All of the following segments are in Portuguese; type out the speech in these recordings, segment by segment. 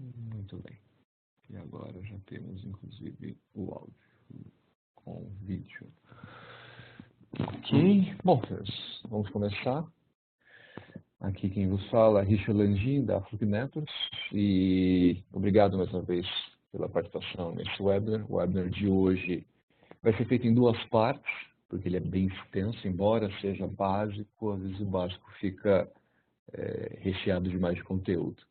Muito bem. E agora já temos, inclusive, o áudio com vídeo. Ok. Bom, vamos começar. Aqui quem vos fala é Richard Landim, da Fluke Networks. E obrigado mais uma vez pela participação nesse webinar. O webinar de hoje vai ser feito em duas partes, porque ele é bem extenso, embora seja básico, às vezes o básico fica recheado de mais conteúdo.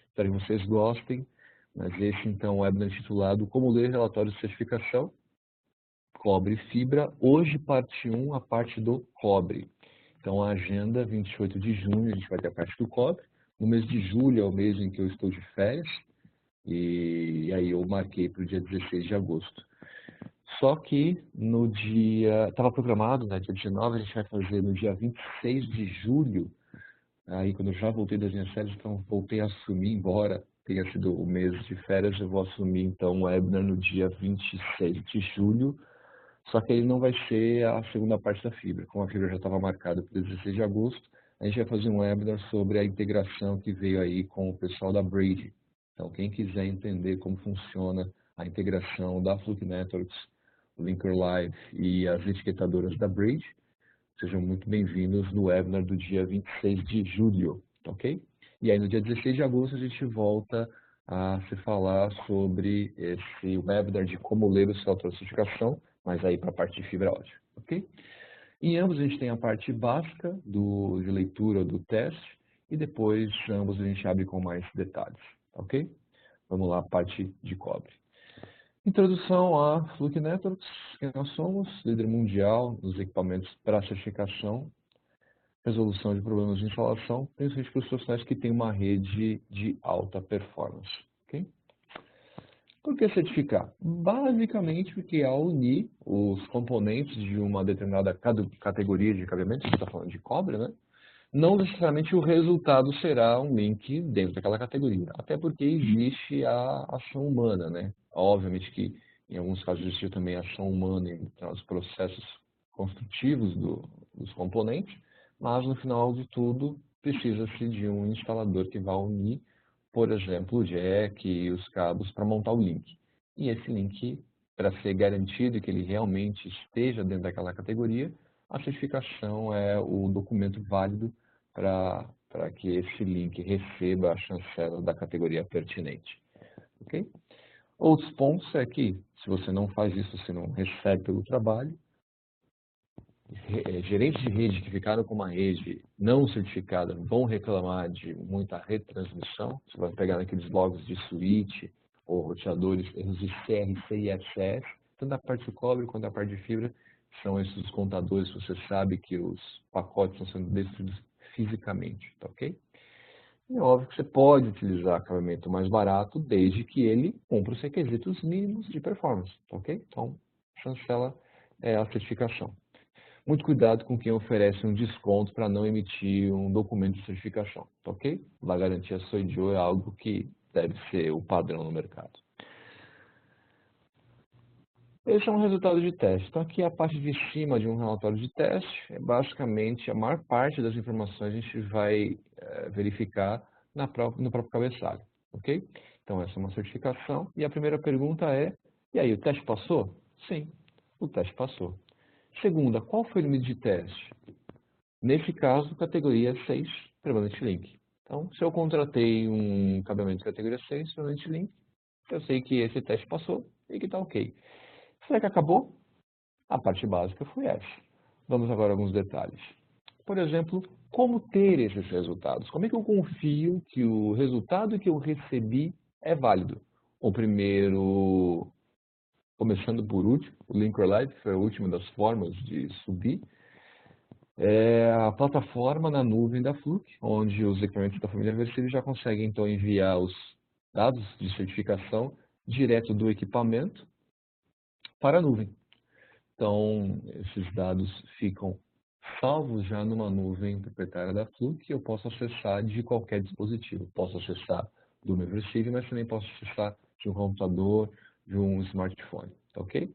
Espero que vocês gostem, mas esse então é o webinar intitulado Como ler relatórios de certificação, cobre e fibra. Hoje, parte 1, a parte do cobre. Então, a agenda, 28 de junho, a gente vai ter a parte do cobre. No mês de julho é o mês em que eu estou de férias, e aí eu marquei para o dia 16 de agosto. Só que no dia, estava programado, né, dia 19, a gente vai fazer no dia 26 de julho, aí quando eu já voltei das minhas férias, então voltei a assumir, embora tenha sido o mês de férias, eu vou assumir então o webinar no dia 26 de julho, só que ele não vai ser a segunda parte da fibra. Como a fibra já estava marcada para 16 de agosto, a gente vai fazer um webinar sobre a integração que veio aí com o pessoal da Braid. Então, quem quiser entender como funciona a integração da Fluke Networks, o Linker Live e as etiquetadoras da Braid, sejam muito bem-vindos no webinar do dia 26 de julho, ok? E aí, no dia 16 de agosto, a gente volta a se falar sobre esse webinar de como ler o seu certificação, mas aí para a parte de fibra ótica, ok? Em ambos a gente tem a parte básica de leitura do teste e depois ambos a gente abre com mais detalhes, ok? Vamos lá, parte de cobre. Introdução à Fluke Networks, quem nós somos, líder mundial nos equipamentos para certificação, resolução de problemas de instalação, principalmente para os profissionais que têm uma rede de alta performance, ok? Por que certificar? Basicamente porque ao unir os componentes de uma determinada categoria de cabeamento, a gente está falando de cobre, né? Não necessariamente o resultado será um link dentro daquela categoria, até porque existe a ação humana, né? Obviamente que em alguns casos existe também a ação humana em os processos construtivos dos componentes, mas no final de tudo precisa-se de um instalador que vá unir, por exemplo, o jack e os cabos para montar o link. E esse link, para ser garantido que ele realmente esteja dentro daquela categoria, a certificação é o documento válido para que esse link receba a chancela da categoria pertinente. Okay? Outros pontos é que, se você não faz isso, você não recebe pelo trabalho. Gerentes de rede que ficaram com uma rede não certificada vão reclamar de muita retransmissão. Você vai pegar naqueles logs de switch ou roteadores, erros de CRC e SS, tanto da parte de cobre quanto da parte de fibra, são esses os contadores, você sabe que os pacotes estão sendo destruídos fisicamente, tá ok? E é óbvio que você pode utilizar acabamento mais barato, desde que ele cumpra os requisitos mínimos de performance, tá ok? Então, chancela é a certificação. Muito cuidado com quem oferece um desconto para não emitir um documento de certificação, tá ok? A garantia SOIDIO é algo que deve ser o padrão no mercado. Esse é um resultado de teste. Então, aqui a parte de cima de um relatório de teste, é basicamente a maior parte das informações a gente vai verificar no próprio cabeçalho, ok? Então, essa é uma certificação. E a primeira pergunta é, e aí, o teste passou? Sim, o teste passou. Segunda, qual foi o limite de teste? Nesse caso, categoria 6, permanente link. Então, se eu contratei um cabeamento de categoria 6, permanente link, eu sei que esse teste passou e que está ok. Será que acabou? A parte básica foi essa. Vamos agora a alguns detalhes. Por exemplo, como ter esses resultados? Como é que eu confio que o resultado que eu recebi é válido? O primeiro, começando por último, o Linker Live foi a última das formas de subir. É a plataforma na nuvem da Fluke, onde os equipamentos da família Versive já conseguem então enviar os dados de certificação direto do equipamento para a nuvem. Então, esses dados ficam salvos já numa nuvem proprietária da Fluke e eu posso acessar de qualquer dispositivo. Posso acessar do meu Versive, mas também posso acessar de um computador, de um smartphone, tá ok?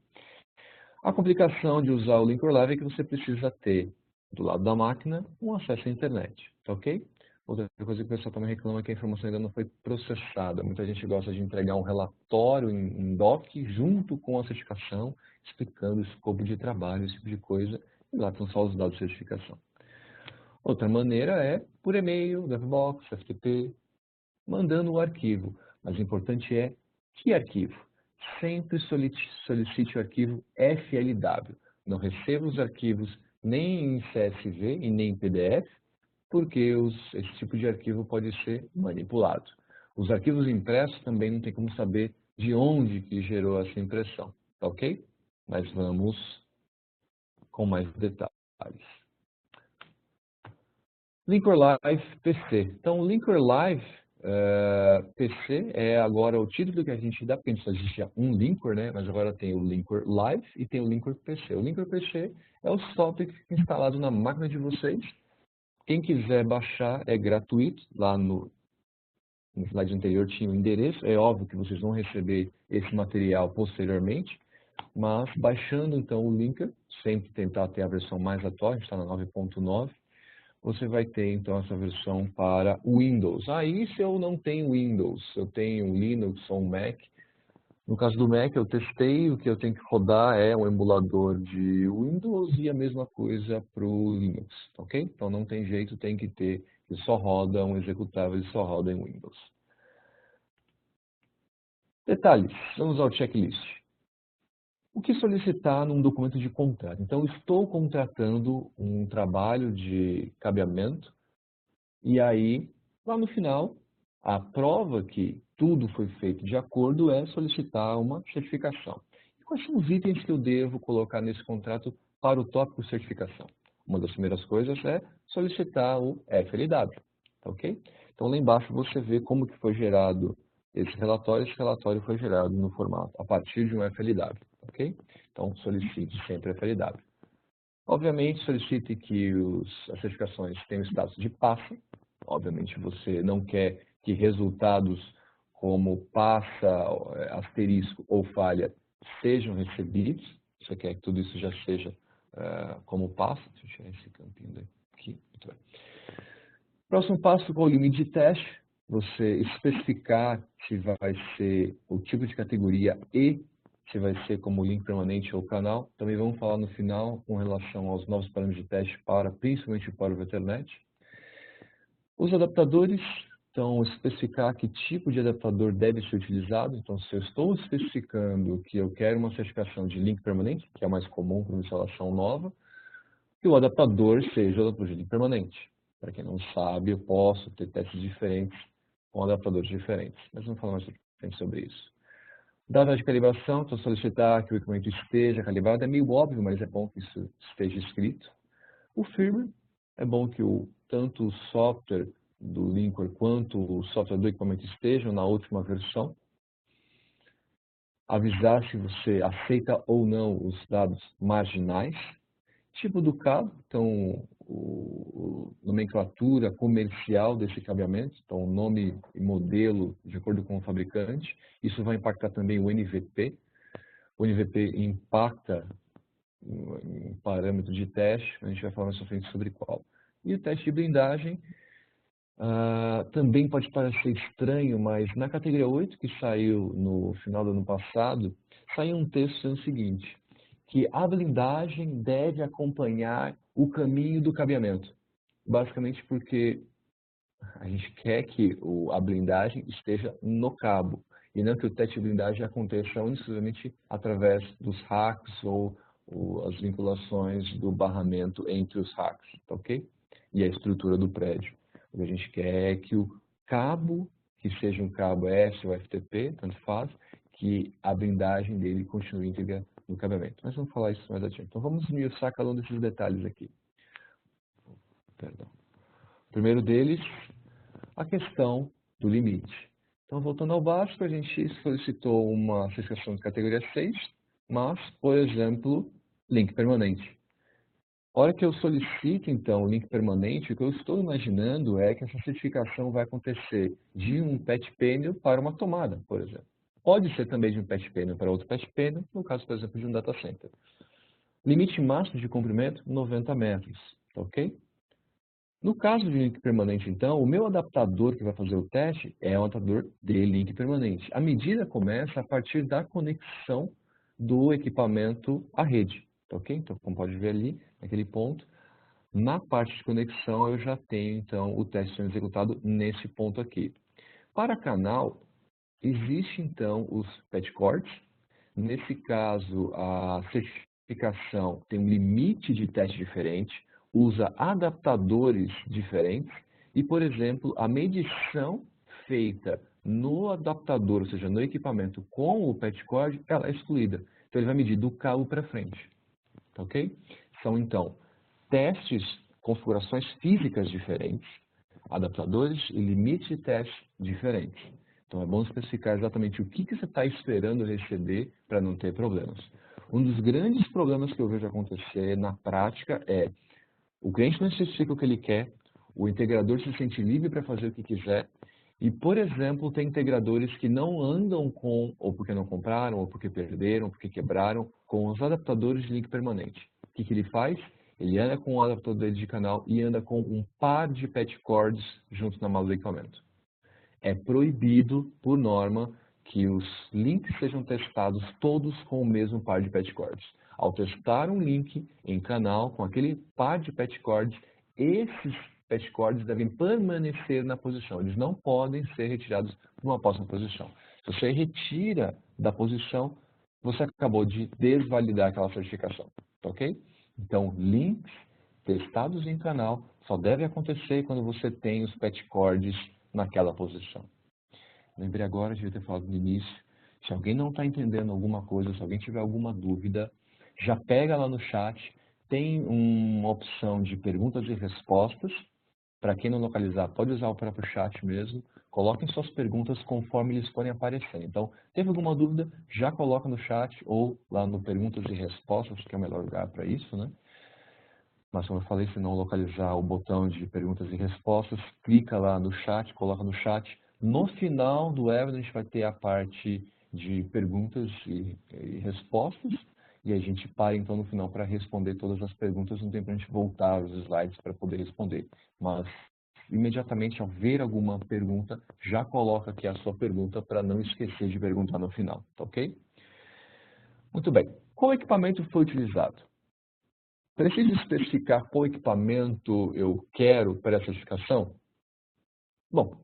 A complicação de usar o Linker Live é que você precisa ter do lado da máquina um acesso à internet, tá ok? Outra coisa que o pessoal também reclama é que a informação ainda não foi processada. Muita gente gosta de entregar um relatório em doc junto com a certificação, explicando o escopo de trabalho, esse tipo de coisa, e lá estão só os dados de certificação. Outra maneira é por e-mail, Dropbox, FTP, mandando o arquivo. Mas o importante é que arquivo? Sempre solicite o arquivo FLW. Não receba os arquivos nem em CSV e nem em PDF, porque esse tipo de arquivo pode ser manipulado. Os arquivos impressos também não tem como saber de onde que gerou essa impressão, tá ok? Mas vamos com mais detalhes. Linker Live PC. Então, Linker Live PC é agora o título que a gente dá, porque a gente só existia um Linker, né? Mas agora tem o Linker Live e tem o Linker PC. O Linker PC é o software instalado na máquina de vocês. Quem quiser baixar é gratuito. Lá no slide anterior tinha o endereço. É óbvio que vocês vão receber esse material posteriormente. Mas baixando então o Linker, sempre tentar ter a versão mais atual, a gente está na 9.9. Você vai ter então essa versão para Windows. Aí se eu não tenho Windows, eu tenho Linux ou um Mac. No caso do Mac eu testei, o que eu tenho que rodar é um emulador de Windows e a mesma coisa para o Linux, ok? Então não tem jeito, tem que ter, que só roda um executável e só roda em Windows. Detalhes, vamos ao checklist. O que solicitar num documento de contrato? Então estou contratando um trabalho de cabeamento. E aí, lá no final, a prova que tudo foi feito de acordo é solicitar uma certificação. E quais são os itens que eu devo colocar nesse contrato para o tópico certificação? Uma das primeiras coisas é solicitar o FLW, tá ok? Então lá embaixo você vê como que foi gerado esse relatório foi gerado no formato a partir de um FLW, ok? Então solicite sempre FLW. Obviamente, solicite que as certificações tenham status de passa. Obviamente, você não quer que resultados como passa, asterisco ou falha sejam recebidos. Você quer que tudo isso já seja como passa. Deixa eu tirar esse campinho daqui. Muito bem. Próximo passo, com o limite de teste, você especificar se vai ser o tipo de categoria e se vai ser como link permanente ou canal. Também vamos falar no final com relação aos novos parâmetros de teste, principalmente para o Ethernet. Os adaptadores, então, especificar que tipo de adaptador deve ser utilizado. Então, se eu estou especificando que eu quero uma certificação de link permanente, que é mais comum para uma instalação nova, que o adaptador seja o adaptador de link permanente. Para quem não sabe, eu posso ter testes diferentes com adaptadores diferentes, mas vamos falar mais sobre isso. Data de calibração, então solicitar que o equipamento esteja calibrado, é meio óbvio, mas é bom que isso esteja escrito. O firmware, é bom que tanto o software do Linker quanto o software do equipamento estejam na última versão. Avisar se você aceita ou não os dados marginais. Tipo do cabo, então nomenclatura comercial desse cabeamento, então nome e modelo de acordo com o fabricante. Isso vai impactar também o NVP. O NVP impacta um parâmetro de teste, a gente vai falar mais pra frente sobre qual. E o teste de blindagem também pode parecer estranho, mas na categoria 8, que saiu no final do ano passado, saiu um texto dizendo o seguinte, que a blindagem deve acompanhar o caminho do cabeamento. Basicamente porque a gente quer que a blindagem esteja no cabo, e não que o teste de blindagem aconteça unicamente através dos racks ou as vinculações do barramento entre os racks, tá ok? E a estrutura do prédio. O que a gente quer é que o cabo, que seja um cabo S ou FTP, tanto faz, que a blindagem dele continue íntegra no cabeamento. Mas vamos falar isso mais adiante. Então vamos esmiuçar cada um desses detalhes aqui. Perdão. O primeiro deles, a questão do limite. Então, voltando ao básico, a gente solicitou uma certificação de categoria 6, mas, por exemplo, link permanente. A hora que eu solicito, então, o link permanente, o que eu estou imaginando é que essa certificação vai acontecer de um patch panel para uma tomada, por exemplo. Pode ser também de um patch panel para outro patch panel, no caso, por exemplo, de um data center. Limite máximo de comprimento, 90 metros, tá ok? No caso de link permanente, então, o meu adaptador que vai fazer o teste é um adaptador de link permanente. A medida começa a partir da conexão do equipamento à rede, tá ok? Então, como pode ver ali, naquele ponto, na parte de conexão eu já tenho, então, o teste sendo executado nesse ponto aqui. Para canal, existe, então, os patch cords. Nesse caso, a certificação tem um limite de teste diferente, usa adaptadores diferentes e, por exemplo, a medição feita no adaptador, ou seja, no equipamento com o patch cord, ela é excluída. Então, ele vai medir do cabo para frente. Tá ok? São, então, testes, configurações físicas diferentes, adaptadores e limites de teste diferentes. Então, é bom especificar exatamente o que você está esperando receber para não ter problemas. Um dos grandes problemas que eu vejo acontecer na prática é o cliente não especifica o que ele quer, o integrador se sente livre para fazer o que quiser, e, por exemplo, tem integradores que não andam com, ou porque não compraram, ou porque perderam, ou porque quebraram, com os adaptadores de link permanente. O que ele faz? Ele anda com um adaptador de canal e anda com um par de patch cords junto na mala do equipamento. É proibido, por norma, que os links sejam testados todos com o mesmo par de patch cords. Ao testar um link em canal com aquele par de patch cords, esses patch cords devem permanecer na posição. Eles não podem ser retirados para uma próxima posição. Se você retira da posição, você acabou de desvalidar aquela certificação. Tá ok? Então, links testados em canal só devem acontecer quando você tem os patch cords naquela posição. Lembrei agora, devia ter falado no início. Se alguém não está entendendo alguma coisa, se alguém tiver alguma dúvida, já pega lá no chat. Tem uma opção de perguntas e respostas. Para quem não localizar, pode usar o próprio chat mesmo. Coloquem suas perguntas conforme eles forem aparecendo. Então, teve alguma dúvida, já coloca no chat ou lá no perguntas e respostas, que é o melhor lugar para isso, né? Mas, como eu falei, se não localizar o botão de perguntas e respostas, clica lá no chat, coloca no chat. No final do webinar, a gente vai ter a parte de perguntas e respostas. E a gente para, então, no final para responder todas as perguntas. Não tem para a gente voltar aos slides para poder responder. Mas, imediatamente, ao ver alguma pergunta, já coloca aqui a sua pergunta para não esquecer de perguntar no final. Tá ok? Muito bem. Qual equipamento foi utilizado? Preciso especificar qual equipamento eu quero para essa certificação? Bom,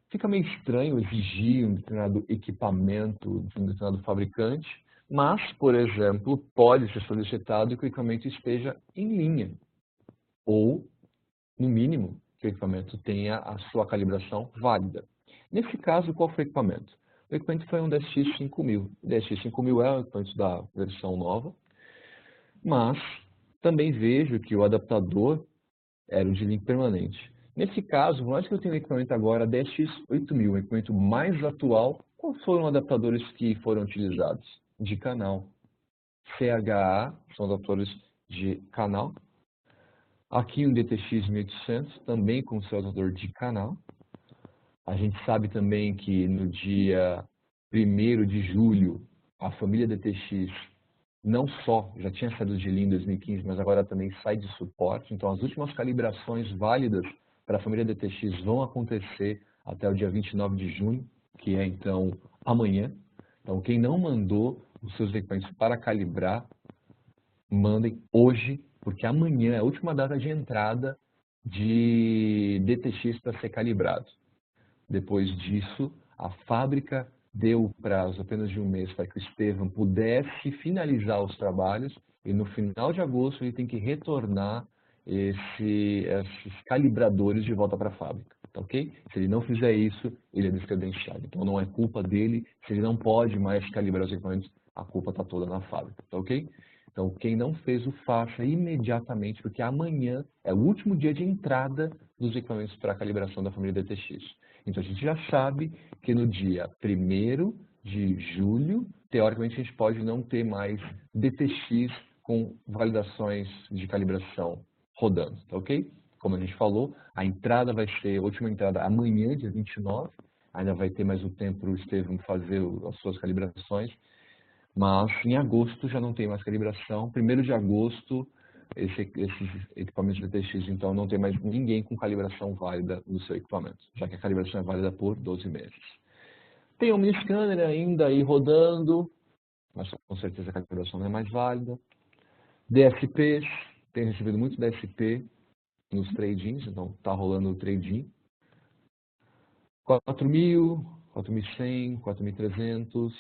fica meio estranho exigir um determinado equipamento de um determinado fabricante, mas, por exemplo, pode ser solicitado que o equipamento esteja em linha, ou, no mínimo, que o equipamento tenha a sua calibração válida. Nesse caso, qual foi o equipamento? O equipamento foi um DSX5000. O DSX5000 é o equipamento da versão nova, mas também vejo que o adaptador era o de link permanente. Nesse caso, nós que eu tenho um equipamento agora DSX8000, um equipamento mais atual, quais foram os adaptadores que foram utilizados? De canal. CHA, são adaptadores de canal. Aqui um DTX 1800, também com seu adaptador de canal. A gente sabe também que no dia 1º de julho, a família DTX não só já tinha saído de linha em 2015, mas agora também sai de suporte. Então, as últimas calibrações válidas para a família DTX vão acontecer até o dia 29 de junho, que é, então, amanhã. Então, quem não mandou os seus equipamentos para calibrar, mandem hoje, porque amanhã é a última data de entrada de DTX para ser calibrado. Depois disso, a fábrica deu o prazo apenas de um mês para que o Estevam pudesse finalizar os trabalhos e no final de agosto ele tem que retornar esses calibradores de volta para a fábrica, tá ok? Se ele não fizer isso, ele é descredenciado. Então não é culpa dele, se ele não pode mais calibrar os equipamentos, a culpa está toda na fábrica, tá ok? Então quem não fez, o faça imediatamente, porque amanhã é o último dia de entrada dos equipamentos para a calibração da família DTX. Então, a gente já sabe que no dia 1º de julho, teoricamente, a gente pode não ter mais DTX com validações de calibração rodando, tá ok? Como a gente falou, a entrada vai ser, a última entrada amanhã, dia 29, ainda vai ter mais um tempo para o Estevam fazer as suas calibrações, mas em agosto já não tem mais calibração. 1º de agosto, esses equipamentos DTX, então, não tem mais ninguém com calibração válida no seu equipamento, já que a calibração é válida por 12 meses. Tem um mini-scanner ainda aí rodando, mas com certeza a calibração não é mais válida. DSPs, tem recebido muito DSP nos trade-ins, então está rolando o trade-in. 4.000, 4.100, 4.300,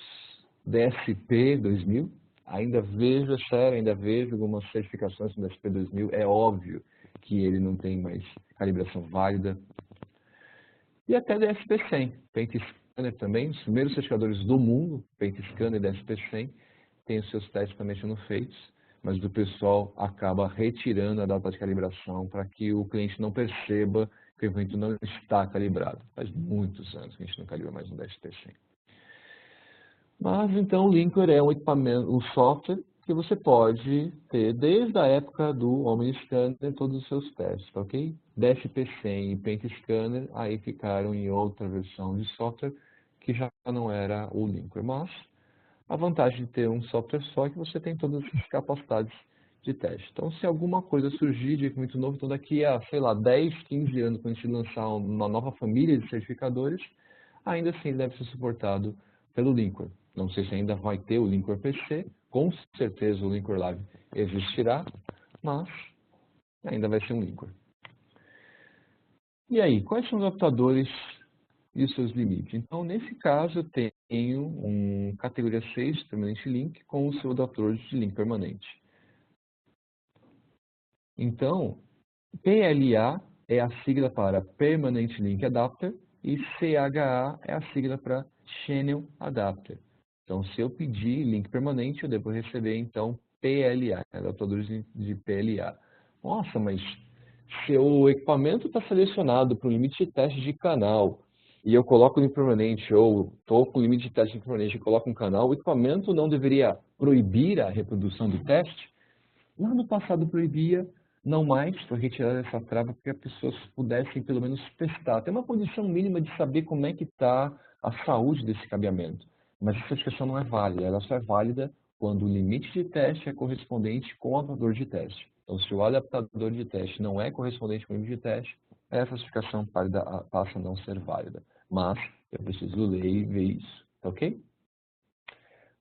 DSP 2.000. Ainda vejo, é sério, ainda vejo algumas certificações no DSP 2.000. É óbvio que ele não tem mais calibração válida. E até DSP 100, Paint Scanner também, os primeiros certificadores do mundo, Paint Scanner e DSP 100, têm os seus testes também sendo feitos, mas o pessoal acaba retirando a data de calibração para que o cliente não perceba que o equipamento não está calibrado. Faz muitos anos que a gente não calibra mais um DSP 100. Mas então o Linker é um equipamento, um software que você pode ter desde a época do OmniScanner todos os seus testes, tá ok? DSP 100 e Paint Scanner aí ficaram em outra versão de software que já não era o Linker, mas a vantagem de ter um software só é que você tem todas as capacidades de teste. Então, se alguma coisa surgir de equipamento novo, então daqui a, sei lá, 10, 15 anos, quando a gente lançar uma nova família de certificadores, ainda assim ele deve ser suportado pelo Linker. Não sei se ainda vai ter o Linker PC, com certeza o Linker Live existirá, mas ainda vai ser um Linker. E aí, quais são os adaptadores e os seus limites? Então, nesse caso, eu tenho um categoria 6 Permanent Link com o seu adaptador de link permanente. Então, PLA é a sigla para Permanent Link Adapter e CHA é a sigla para Channel Adapter. Então, se eu pedir link permanente, eu devo receber, então, PLA, adaptadores de PLA. Nossa, mas se o equipamento está selecionado para o limite de teste de canal e eu coloco o link permanente ou estou com o limite de teste de link permanente e coloco um canal, o equipamento não deveria proibir a reprodução do teste? Lá no passado proibia, não mais, foi retirada essa trava para que as pessoas pudessem pelo menos testar. Tem uma condição mínima de saber como é que está a saúde desse cabeamento. Mas essa certificação não é válida, ela só é válida quando o limite de teste é correspondente com o adaptador de teste. Então, se o adaptador de teste não é correspondente com o limite de teste, essa certificação passa a não ser válida. Mas eu preciso ler e ver isso, tá ok?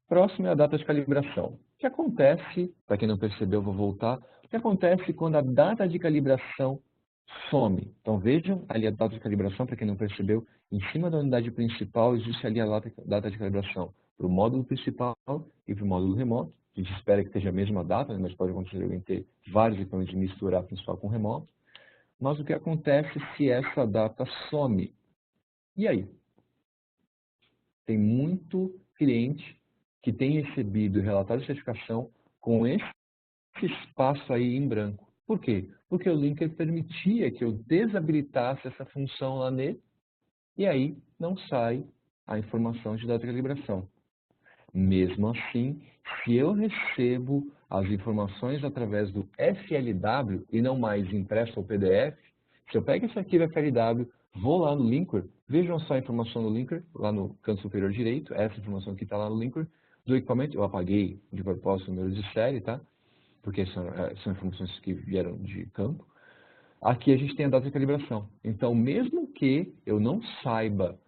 Próximo é a data de calibração. O que acontece, para quem não percebeu, eu vou voltar, o que acontece quando a data de calibração some? Então vejam ali a data de calibração, para quem não percebeu, em cima da unidade principal existe ali a data de calibração para o módulo principal e para o módulo remoto. A gente espera que esteja a mesma data, mas pode acontecer alguém ter vários equipamentos de misturar principal com remoto. Mas o que acontece se essa data some? E aí? Tem muito cliente que tem recebido relatório de certificação com esse espaço aí em branco. Por quê? Porque o Linker permitia que eu desabilitasse essa função lá nele e aí não sai a informação de data de calibração. Mesmo assim, se eu recebo as informações através do FLW e não mais impresso ao PDF, se eu pego esse arquivo FLW, vou lá no Linker, vejam só a informação do Linker, lá no canto superior direito, essa informação que está lá no Linker, do equipamento, eu apaguei de propósito o número de série, tá? Porque são informações que vieram de campo. Aqui a gente tem a data de calibração. Então, mesmo que eu não saiba,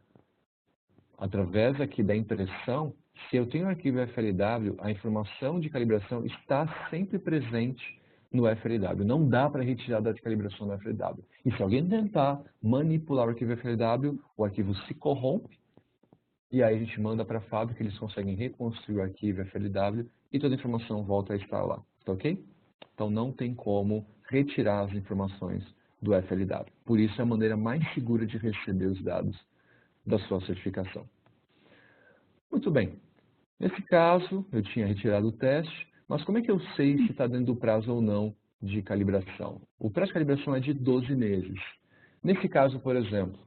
através aqui da impressão, se eu tenho um arquivo FLW, a informação de calibração está sempre presente no FLW. Não dá para retirar a data de calibração do FLW. E se alguém tentar manipular o arquivo FLW, o arquivo se corrompe, e aí a gente manda para a fábrica, eles conseguem reconstruir o arquivo FLW e toda a informação volta a estar lá. Tá ok? Então não tem como retirar as informações do FLW. Por isso é a maneira mais segura de receber os dados da sua certificação. Muito bem. Nesse caso, eu tinha retirado o teste, mas como é que eu sei se está dentro do prazo ou não de calibração? O prazo de calibração é de 12 meses. Nesse caso, por exemplo,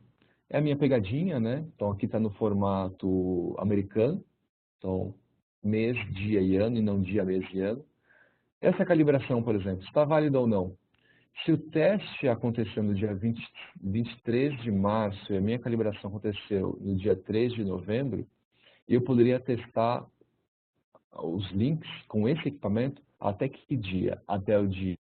é a minha pegadinha, né? Então aqui está no formato americano, então mês, dia e ano, e não dia, mês e ano. Essa calibração, por exemplo, está válida ou não? Se o teste aconteceu no dia 23 de março e a minha calibração aconteceu no dia 3 de novembro, eu poderia testar os links com esse equipamento até que dia? Até o dia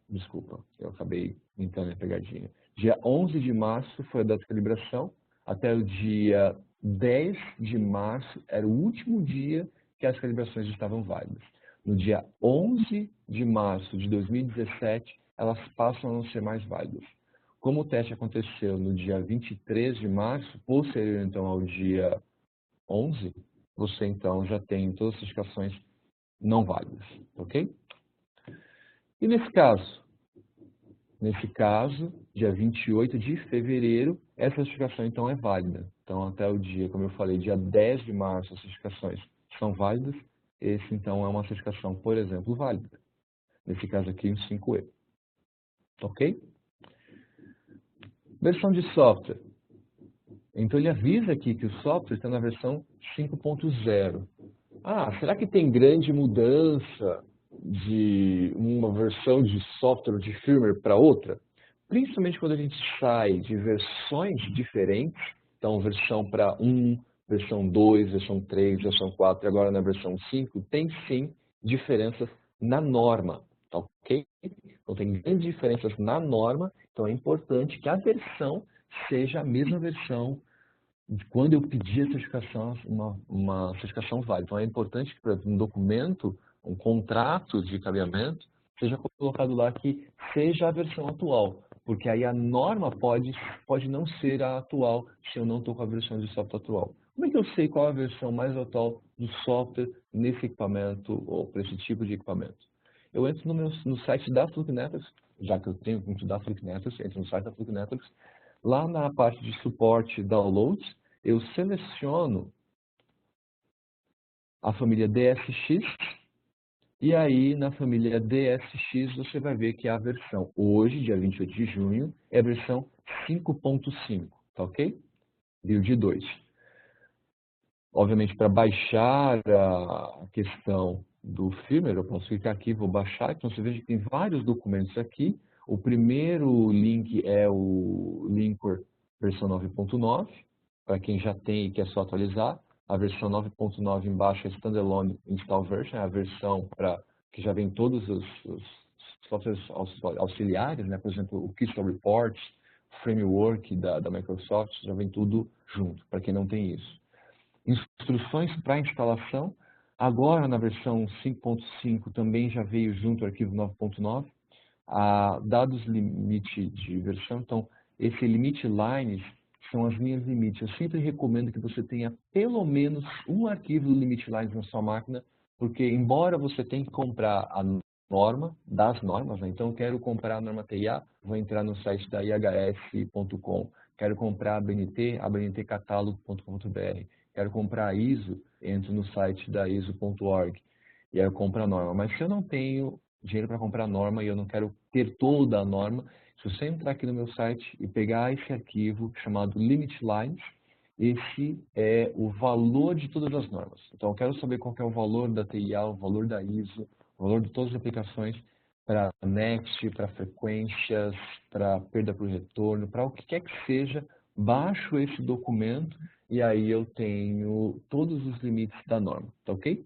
desculpa, eu acabei entrando em pegadinha. Dia 11 de março foi a data de calibração, até o dia 10 de março era o último dia que as calibrações estavam válidas. No dia 11 de março de 2017, elas passam a não ser mais válidas. Como o teste aconteceu no dia 23 de março, posterior então ao dia 11, você então já tem todas as certificações não válidas, ok? E nesse caso, dia 28 de fevereiro, essa certificação então é válida. Então até o dia, como eu falei, dia 10 de março as certificações são válidas. Esse então é uma certificação, por exemplo, válida. Nesse caso aqui, um 5E. Ok? Versão de software. Então ele avisa aqui que o software está na versão 5.0. Ah, será que tem grande mudança de uma versão de software de firmware para outra? Principalmente quando a gente sai de versões diferentes, então versão para 1, versão 2, versão 3, versão 4 e agora na versão 5, tem sim diferenças na norma, tá ok? Então tem grandes diferenças na norma, então é importante que a versão seja a mesma versão de quando eu pedi a certificação, uma certificação válida. Então é importante que, por exemplo, um documento, um contrato de cabeamento, seja colocado lá que seja a versão atual, porque aí a norma pode não ser a atual se eu não estou com a versão de software atual. Como é que eu sei qual a versão mais atual do software nesse equipamento ou para esse tipo de equipamento? Eu entro no site da Fluke Networks, já que eu tenho muito da Fluke Networks, entro no site da Fluke Networks, lá na parte de suporte downloads, eu seleciono a família DSX, e aí na família DSX você vai ver que a versão, hoje, dia 28 de junho, é a versão 5.5, tá ok? Build 2. Obviamente, para baixar a questão do firmware, eu posso clicar aqui, vou baixar, então você veja que tem vários documentos aqui. O primeiro link é o Linkware versão 9.9, para quem já tem e quer só atualizar. A versão 9.9 embaixo é Standalone Install Version, é a versão que já vem todos os softwares auxiliares, né? Por exemplo, o Keystone Reports, o Framework da Microsoft, já vem tudo junto, para quem não tem isso. Instruções para instalação, agora na versão 5.5 também já veio junto o arquivo 9.9. Dados limite de versão, então esse limite lines são as linhas limite. Eu sempre recomendo que você tenha pelo menos um arquivo do limite lines na sua máquina, porque embora você tenha que comprar a norma, das normas, né? Então eu quero comprar a norma TIA, vou entrar no site da ihs.com. Quero comprar a BNT, abntcatálogo.com.br. Quero comprar a ISO, entro no site da ISO.org e aí eu compro a norma. Mas se eu não tenho dinheiro para comprar a norma e eu não quero ter toda a norma, se você entrar aqui no meu site e pegar esse arquivo chamado Limit Lines, esse é o valor de todas as normas. Então eu quero saber qual que é o valor da TIA, o valor da ISO, o valor de todas as aplicações para Next, para frequências, para perda por retorno, para o que quer que seja, baixo esse documento e aí eu tenho todos os limites da norma, tá ok?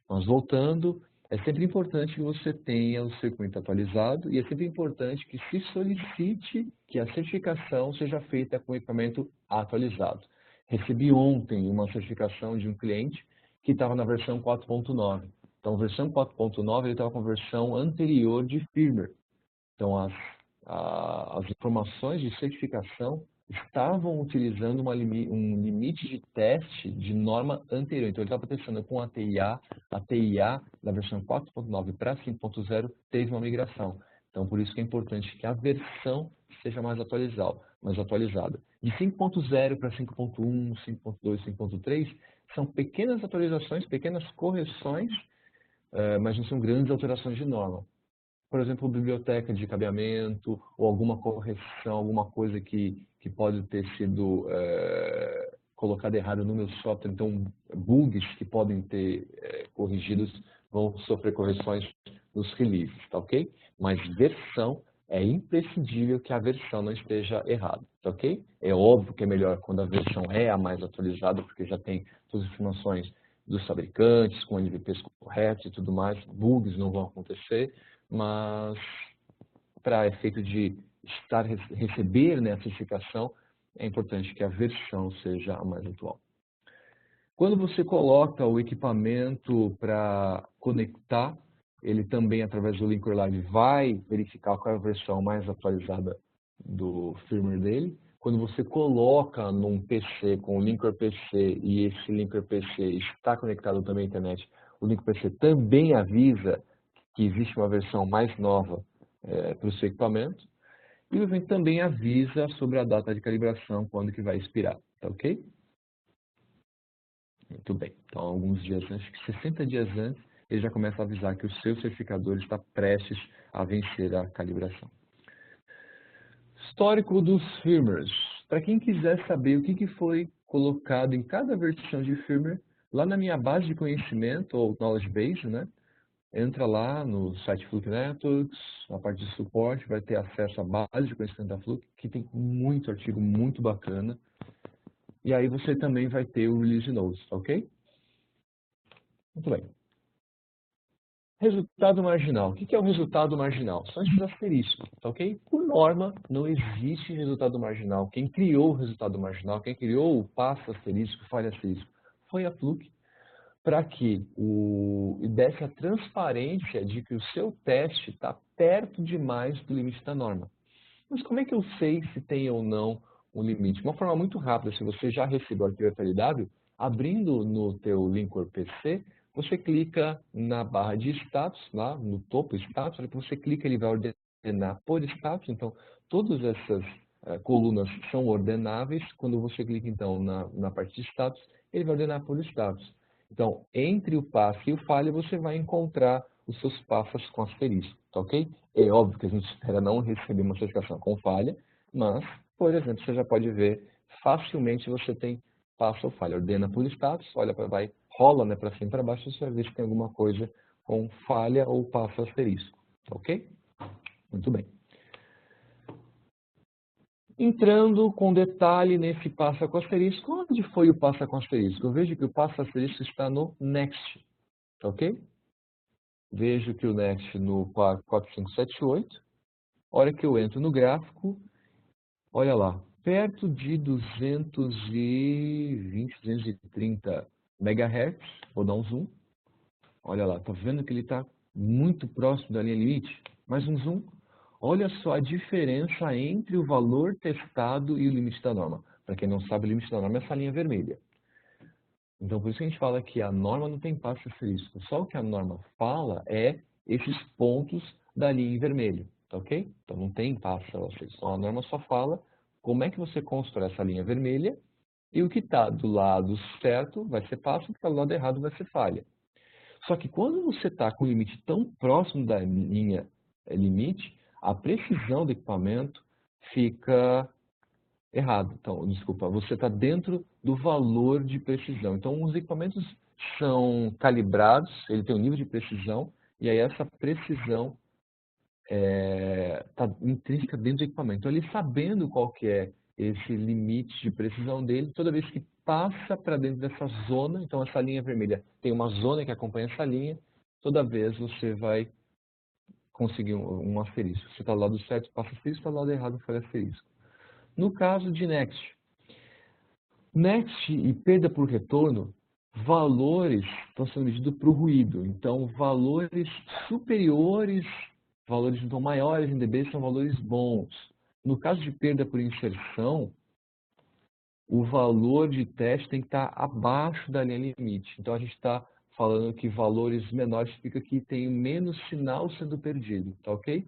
Mas voltando, é sempre importante que você tenha o circuito atualizado e é sempre importante que se solicite que a certificação seja feita com o equipamento atualizado. Recebi ontem uma certificação de um cliente que estava na versão 4.9. Então, a versão 4.9 ele estava com a versão anterior de firmware. Então, as informações de certificação estavam utilizando um limite de teste de norma anterior. Então, ele estava testando com a TIA da versão 4.9 para 5.0 teve uma migração. Então, por isso que é importante que a versão seja mais atualizada. De 5.0 para 5.1, 5.2, 5.3, são pequenas atualizações, pequenas correções, mas não são grandes alterações de norma. Por exemplo, biblioteca de cabeamento ou alguma correção, alguma coisa que pode ter sido colocada errada no meu software. Então, bugs que podem ter corrigidos vão sofrer correções nos releases, tá ok? Mas versão, é imprescindível que a versão não esteja errada, tá ok? É óbvio que é melhor quando a versão é a mais atualizada, porque já tem todas as informações dos fabricantes, com NVPs corretos e tudo mais, bugs não vão acontecer. mas para efeito de receber, né, a certificação, é importante que a versão seja a mais atual. Quando você coloca o equipamento para conectar, ele também, através do Linker Live, vai verificar qual é a versão mais atualizada do firmware dele. Quando você coloca num PC com o Linker PC e esse Linker PC está conectado também à internet, o Linker PC também avisa que existe uma versão mais nova para o seu equipamento. E o evento também avisa sobre a data de calibração, quando que vai expirar, tá ok? Muito bem. Então, alguns dias antes, 60 dias antes, ele já começa a avisar que o seu certificador está prestes a vencer a calibração. Histórico dos firmwares. Para quem quiser saber o que foi colocado em cada versão de firmware, lá na minha base de conhecimento, ou Knowledge Base, né? Entra lá no site Fluke Networks, na parte de suporte, vai ter acesso à base de conhecimento da Fluke, que tem muito artigo muito bacana. E aí você também vai ter o Release Notes, ok? Muito bem. Resultado marginal. O que é o resultado marginal? São esses asteriscos, tá ok? Por norma, não existe resultado marginal. Quem criou o resultado marginal, quem criou o passo asterisco, falha asterisco, foi a Fluke, para que desse a transparência de que o seu teste está perto demais do limite da norma. Mas como é que eu sei se tem ou não um limite? Uma forma muito rápida, se você já recebeu o arquivo FLW, abrindo no teu Linker PC, você clica na barra de status, lá no topo status, que você clica, ele vai ordenar por status, então todas essas colunas são ordenáveis. Quando você clica então na parte de status, ele vai ordenar por status. Então, entre o passe e o falha, você vai encontrar os seus passos com asterisco, tá ok? É óbvio que a gente espera não receber uma certificação com falha, mas, por exemplo, você já pode ver facilmente você tem passo ou falha. Ordena por status, olha para rola, né, para cima e para baixo, você vai ver se tem alguma coisa com falha ou passo asterisco, tá ok? Muito bem. Entrando com detalhe nesse passo com asterisco, onde foi o passo com asterisco? Eu vejo que o passo asterisco está no Next, tá ok? Vejo que o Next no 4578. Hora que eu entro no gráfico, olha lá, perto de 220, 230 MHz, vou dar um zoom. Olha lá, tá vendo que ele está muito próximo da linha limite? Mais um zoom. Olha só a diferença entre o valor testado e o limite da norma. Para quem não sabe, o limite da norma é essa linha vermelha. Então, por isso que a gente fala que a norma não tem passo asterisco. Só o que a norma fala é esses pontos da linha em vermelho, tá ok? Então, não tem passo asterisco. Então, a norma só fala como é que você constrói essa linha vermelha e o que está do lado certo vai ser passo, o que está do lado errado vai ser falha. Só que quando você está com o limite tão próximo da linha limite, a precisão do equipamento fica errado. Então, desculpa, você está dentro do valor de precisão. Então, os equipamentos são calibrados, ele tem um nível de precisão, e aí essa precisão está intrínseca dentro do equipamento. Então, ele sabendo qual que é esse limite de precisão dele, toda vez que passa para dentro dessa zona, então essa linha vermelha tem uma zona que acompanha essa linha, toda vez você vai conseguir um asterisco. Você está do lado certo, passa asterisco, está do lado errado, faz asterisco. No caso de Next, Next e perda por retorno, valores estão sendo medidos para o ruído. Então, valores superiores, valores então maiores em dB são valores bons. No caso de perda por inserção, o valor de teste tem que estar abaixo da linha limite. Então, a gente está falando que valores menores significa que tem menos sinal sendo perdido, tá ok?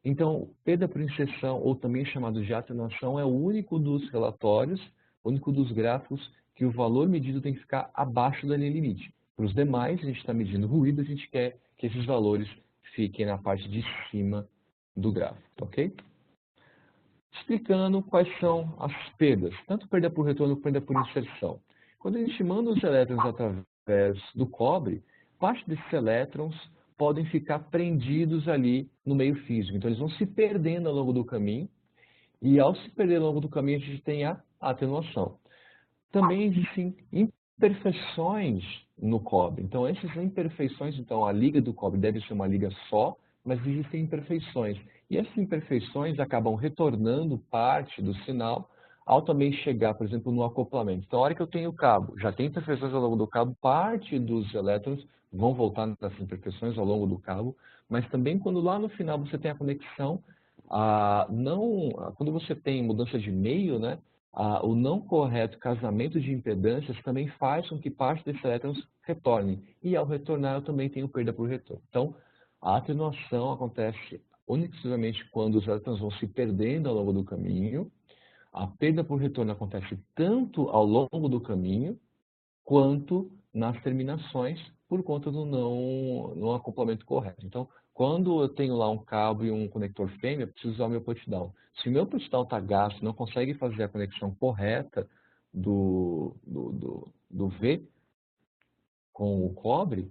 Então, perda por inserção, ou também chamado de atenuação, é o único dos relatórios, o único dos gráficos que o valor medido tem que ficar abaixo da linha limite. Para os demais, a gente está medindo ruído, a gente quer que esses valores fiquem na parte de cima do gráfico, ok? Explicando quais são as perdas, tanto perda por retorno quanto perda por inserção. Quando a gente manda os elétrons através do cobre, parte desses elétrons podem ficar prendidos ali no meio físico. Então, eles vão se perdendo ao longo do caminho, e ao se perder ao longo do caminho, a gente tem a atenuação. Também existem imperfeições no cobre. Então, essas imperfeições, então, a liga do cobre deve ser uma liga só, mas existem imperfeições. E essas imperfeições acabam retornando parte do sinal ao também chegar, por exemplo, no acoplamento. Então, a hora que eu tenho o cabo, já tem imperfeições ao longo do cabo, parte dos elétrons vão voltar nessas imperfeições ao longo do cabo, mas também quando lá no final você tem a conexão, quando você tem mudança de meio, né, o não correto casamento de impedâncias também faz com que parte desses elétrons retorne. E ao retornar, eu também tenho perda por retorno. Então, a atenuação acontece única e exclusivamente quando os elétrons vão se perdendo ao longo do caminho. A perda por retorno acontece tanto ao longo do caminho, quanto nas terminações, por conta do não acoplamento correto. Então, quando eu tenho lá um cabo e um conector fêmea, eu preciso usar o meu put-down. Se o meu put-down está gasto, não consegue fazer a conexão correta do V com o cobre,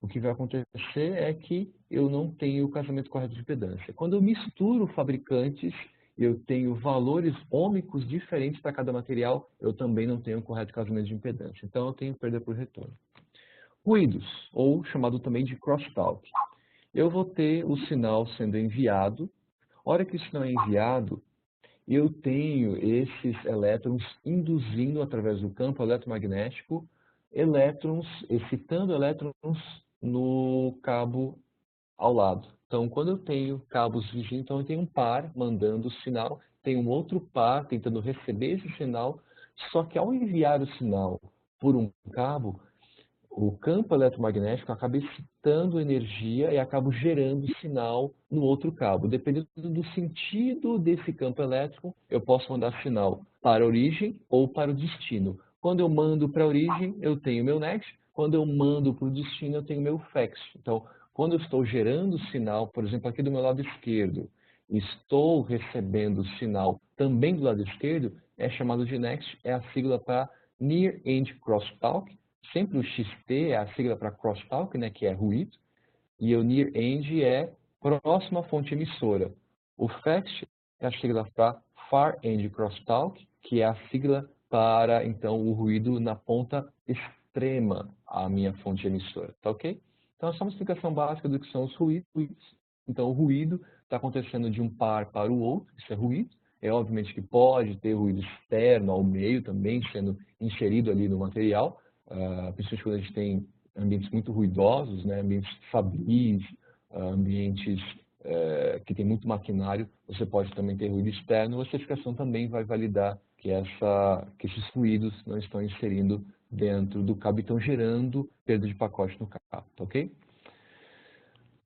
o que vai acontecer é que eu não tenho o casamento correto de impedância. Quando eu misturo fabricantes, eu tenho valores ômicos diferentes para cada material, eu também não tenho o correto casamento de impedância. Então, eu tenho perda por retorno. Ruídos, ou chamado também de crosstalk. Eu vou ter o sinal sendo enviado. A hora que o sinal é enviado, eu tenho esses elétrons induzindo através do campo eletromagnético excitando elétrons no cabo ao lado. Então, quando eu tenho cabos vizinhos, então eu tenho um par mandando o sinal, tem um outro par tentando receber esse sinal, só que ao enviar o sinal por um cabo, o campo eletromagnético acaba excitando energia e acaba gerando sinal no outro cabo. Dependendo do sentido desse campo elétrico, eu posso mandar sinal para a origem ou para o destino. Quando eu mando para a origem, eu tenho meu next. Quando eu mando para o destino, eu tenho meu fax. Então, quando eu estou gerando sinal, por exemplo, aqui do meu lado esquerdo, estou recebendo sinal também do lado esquerdo, é chamado de next, é a sigla para Near End Crosstalk. Sempre o XT é a sigla para crosstalk, né, que é ruído, e o near end é próxima fonte emissora. O FACT é a sigla para far end crosstalk, que é a sigla para, então, o ruído na ponta extrema à minha fonte emissora, tá ok? Então, é só uma explicação básica do que são os ruídos. Então, o ruído está acontecendo de um par para o outro, isso é ruído. É obviamente que pode ter ruído externo ao meio também sendo inserido ali no material, principalmente quando a gente tem ambientes muito ruidosos, né, ambientes fabris, ambientes que tem muito maquinário, você pode também ter ruído externo. A certificação também vai validar que esses ruídos não estão inserindo dentro do cabo e estão gerando perda de pacote no cabo, tá ok?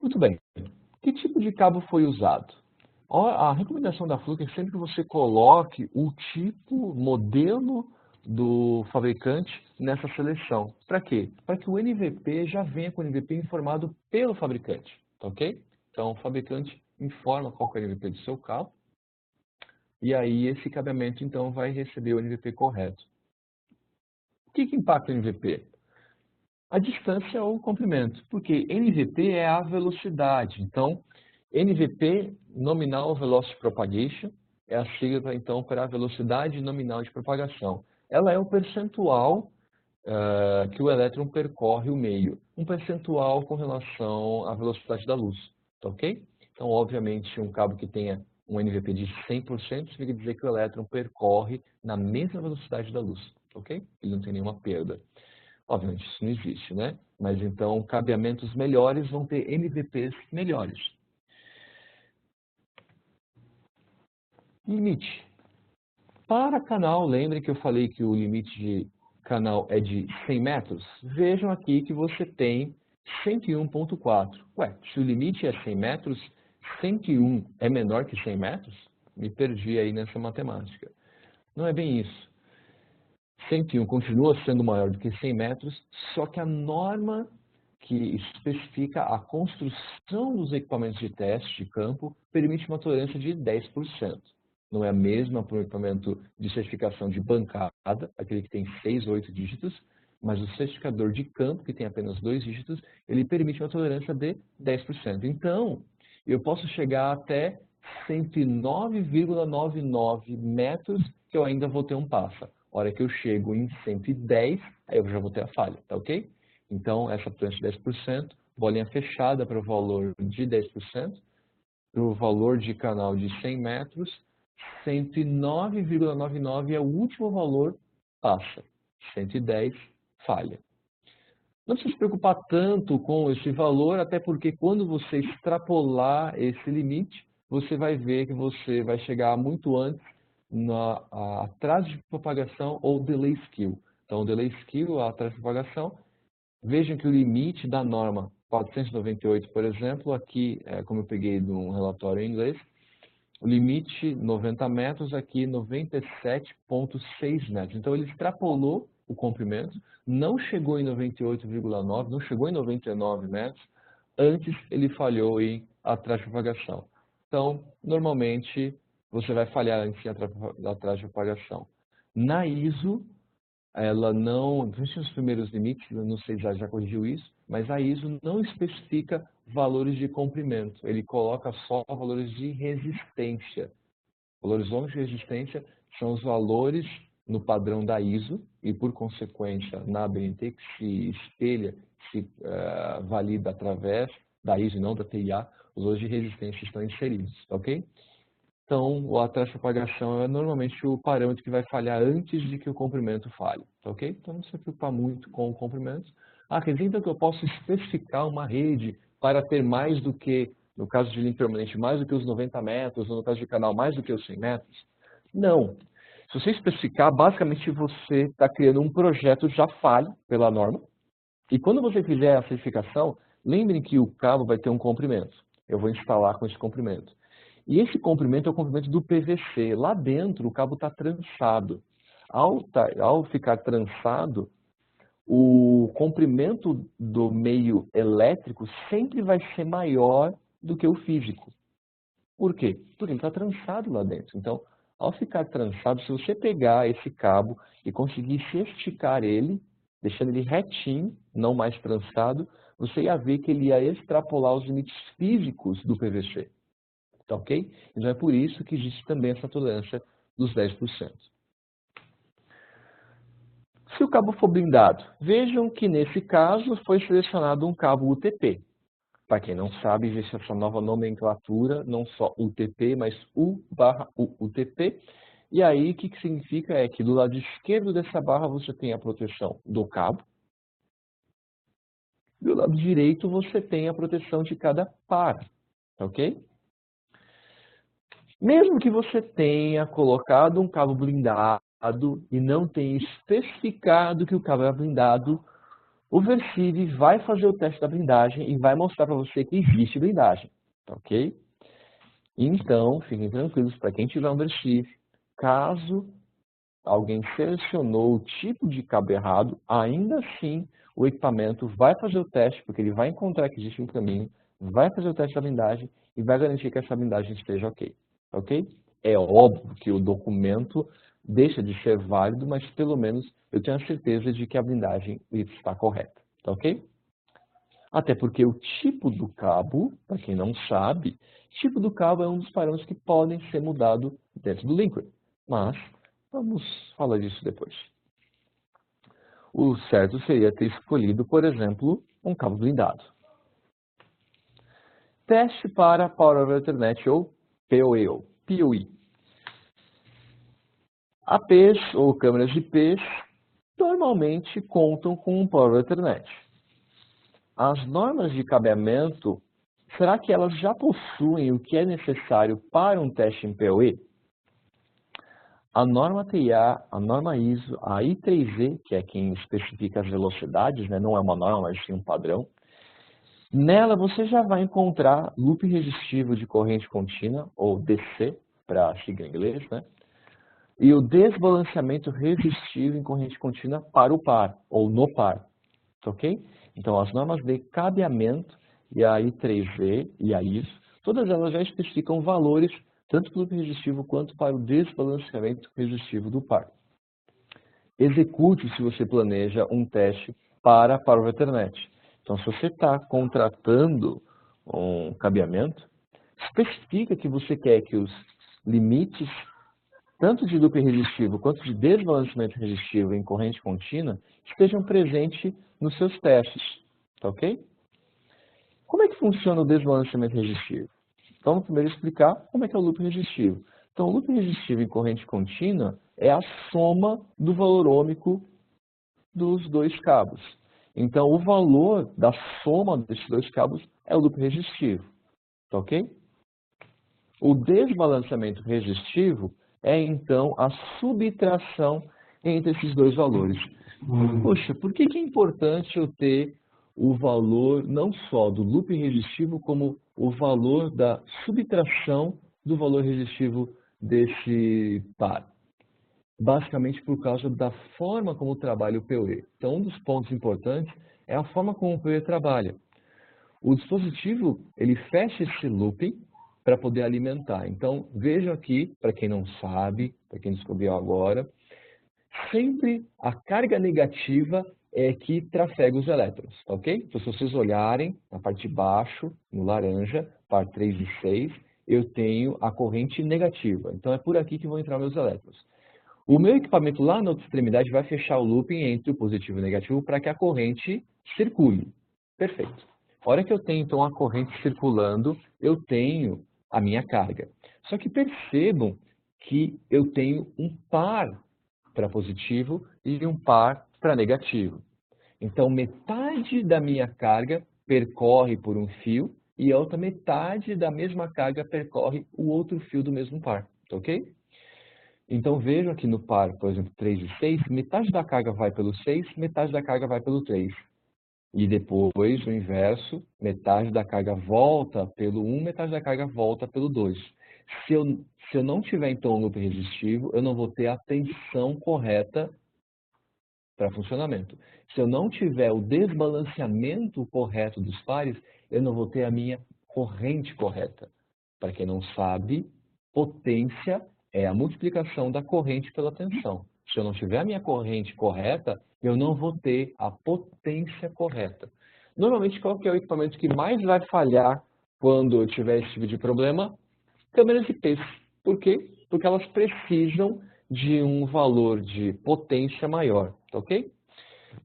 Muito bem. Que tipo de cabo foi usado? A recomendação da Fluke é sempre que você coloque o tipo, modelo do fabricante nessa seleção. Para quê? Para que o NVP já venha com o NVP informado pelo fabricante, tá ok? Então, o fabricante informa qual é o NVP do seu cabo, e aí esse cabeamento, então, vai receber o NVP correto. O que impacta o NVP? A distância ou o comprimento, porque NVP é a velocidade. Então, NVP, Nominal Velocity Propagation, é a sigla, então, para a velocidade nominal de propagação. Ela é o percentual que o elétron percorre o meio. Um percentual com relação à velocidade da luz, tá ok? Então, obviamente, um cabo que tenha um NVP de 100% significa dizer que o elétron percorre na mesma velocidade da luz, tá ok? Ele não tem nenhuma perda. Obviamente, isso não existe, né? Mas, então, cabeamentos melhores vão ter NVPs melhores. Limite. Para canal, lembrem que eu falei que o limite de canal é de 100 metros? Vejam aqui que você tem 101.4. Ué, se o limite é 100 metros, 101 é menor que 100 metros? Me perdi aí nessa matemática. Não é bem isso. 101 continua sendo maior do que 100 metros, só que a norma que especifica a construção dos equipamentos de teste de campo permite uma tolerância de 10%. Não é a mesma para o equipamento de certificação de bancada, aquele que tem 6 ou 8 dígitos, mas o certificador de campo, que tem apenas 2 dígitos, ele permite uma tolerância de 10%. Então, eu posso chegar até 109,99 metros que eu ainda vou ter um passa. A hora que eu chego em 110, aí eu já vou ter a falha, tá ok? Então, essa tolerância de 10%, bolinha fechada para o valor de 10%, para o valor de canal de 100 metros, 109,99 é o último valor, passa. 110, falha. Não precisa se preocupar tanto com esse valor, até porque quando você extrapolar esse limite, você vai ver que você vai chegar muito antes na atraso de propagação ou delay skill. Então, o delay skill, a atraso de propagação, vejam que o limite da norma 498, por exemplo, aqui, como eu peguei de um relatório em inglês, o limite 90 metros, aqui 97,6 metros. Então, ele extrapolou o comprimento, não chegou em 98,9, não chegou em 99 metros, antes ele falhou em atraso de propagação. Então, normalmente, você vai falhar antes em atraso de propagação. Na ISO, ela não, principalmente nos primeiros limites, eu não sei se já corrigiu isso, mas a ISO não especifica valores de comprimento, ele coloca só valores de resistência. Valores de resistência são os valores no padrão da ISO e, por consequência, na ABNT, que se espelha, se valida através da ISO e não da TIA, os valores de resistência estão inseridos, ok? Então, o atraso de propagação é normalmente o parâmetro que vai falhar antes de que o comprimento falhe, tá ok? Então, não se preocupar muito com o comprimento. Quer dizer então que eu posso especificar uma rede para ter mais do que, no caso de link permanente, mais do que os 90 metros, ou no caso de canal, mais do que os 100 metros? Não. Se você especificar, basicamente você está criando um projeto já falho pela norma, e quando você fizer a certificação, lembrem que o cabo vai ter um comprimento. Eu vou instalar com esse comprimento. E esse comprimento é o comprimento do PVC. Lá dentro, o cabo está trançado. Ao ficar trançado, o comprimento do meio elétrico sempre vai ser maior do que o físico. Por quê? Porque ele está trançado lá dentro. Então, ao ficar trançado, se você pegar esse cabo e conseguir esticar ele, deixando ele retinho, não mais trançado, você ia ver que ele ia extrapolar os limites físicos do PVC. Tá ok? Então é por isso que existe também essa tolerância dos 10%. Se o cabo for blindado, vejam que nesse caso foi selecionado um cabo UTP. Para quem não sabe, existe essa nova nomenclatura, não só UTP, mas U/UTP. E aí o que significa é que do lado esquerdo dessa barra você tem a proteção do cabo. Do lado direito você tem a proteção de cada par. Tá ok? Mesmo que você tenha colocado um cabo blindado e não tenha especificado que o cabo é blindado, o Versive vai fazer o teste da blindagem e vai mostrar para você que existe blindagem, tá ok? Então, fiquem tranquilos, para quem tiver um Versive, caso alguém selecionou o tipo de cabo errado, ainda assim o equipamento vai fazer o teste, porque ele vai encontrar que existe um caminho, vai fazer o teste da blindagem e vai garantir que essa blindagem esteja ok. Ok? É óbvio que o documento deixa de ser válido, mas pelo menos eu tenho a certeza de que a blindagem está correta. Tá ok? Até porque o tipo do cabo, para quem não sabe, tipo do cabo é um dos parâmetros que podem ser mudados dentro do Linkerd. Mas vamos falar disso depois. O certo seria ter escolhido, por exemplo, um cabo blindado. Teste para Power over Ethernet ou PoE. APs ou câmeras de IPs normalmente contam com um Power over Ethernet. As normas de cabeamento, será que elas já possuem o que é necessário para um teste em PoE? A norma TIA, a norma ISO, a I3E, que é quem especifica as velocidades, né? Não é uma norma, mas sim um padrão. Nela você já vai encontrar loop resistivo de corrente contínua, ou DC, para a sigla em inglês, né? E o desbalanceamento resistivo em corrente contínua para o par, ou no par. Ok? Então, as normas de cabeamento, e a I3E e a ISO, todas elas já especificam valores tanto para o loop resistivo quanto para o desbalanceamento resistivo do par. Execute se você planeja um teste para Power over Ethernet. Então, se você está contratando um cabeamento, especifica que você quer que os limites, tanto de loop resistivo quanto de desbalanceamento resistivo em corrente contínua, estejam presentes nos seus testes. Tá ok? Como é que funciona o desbalanceamento resistivo? Então, vamos primeiro explicar como é que é o loop resistivo. Então, o loop resistivo em corrente contínua é a soma do valor ôhmico dos dois cabos. Então, o valor da soma desses dois cabos é o loop resistivo. Tá ok? O desbalanceamento resistivo é, então, a subtração entre esses dois valores. Poxa, por que é importante eu ter o valor não só do loop resistivo, como o valor da subtração do valor resistivo desse par? Basicamente por causa da forma como trabalha o PoE. Então, um dos pontos importantes é a forma como o PoE trabalha. O dispositivo, ele fecha esse looping para poder alimentar. Então, vejam aqui, para quem não sabe, para quem descobriu agora, sempre a carga negativa é que trafega os elétrons, ok? Então, se vocês olharem na parte de baixo, no laranja, par 3 e 6, eu tenho a corrente negativa. Então, é por aqui que vão entrar meus elétrons. O meu equipamento lá na outra extremidade vai fechar o looping entre o positivo e o negativo para que a corrente circule. Perfeito. A hora que eu tenho, então, a corrente circulando, eu tenho a minha carga. Só que percebam que eu tenho um par para positivo e um par para negativo. Então, metade da minha carga percorre por um fio e a outra metade da mesma carga percorre o outro fio do mesmo par. Ok? Então, vejam aqui no par, por exemplo, 3 e 6, metade da carga vai pelo 6, metade da carga vai pelo 3. E depois, o inverso, metade da carga volta pelo 1, metade da carga volta pelo 2. Se eu não tiver, então, um loop resistivo, eu não vou ter a tensão correta para funcionamento. Se eu não tiver o desbalanceamento correto dos pares, eu não vou ter a minha corrente correta. Para quem não sabe, potência é a multiplicação da corrente pela tensão. Se eu não tiver a minha corrente correta, eu não vou ter a potência correta. Normalmente, qual que é o equipamento que mais vai falhar quando eu tiver esse tipo de problema? Câmeras IPs. Por quê? Porque elas precisam de um valor de potência maior, tá ok?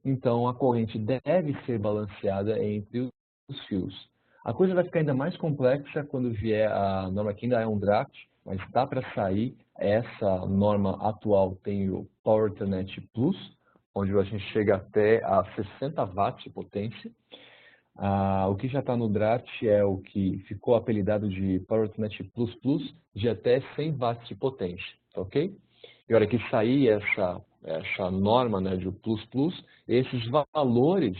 Então, a corrente deve ser balanceada entre os fios. A coisa vai ficar ainda mais complexa quando vier a norma que ainda é um draft, mas dá para sair. Essa norma atual tem o Power Ethernet Plus, onde a gente chega até a 60 watts de potência. O que já está no draft é o que ficou apelidado de Power Ethernet Plus Plus, de até 100 watts de potência, tá ok? E a hora que sair essa norma, né, de Plus Plus, esses valores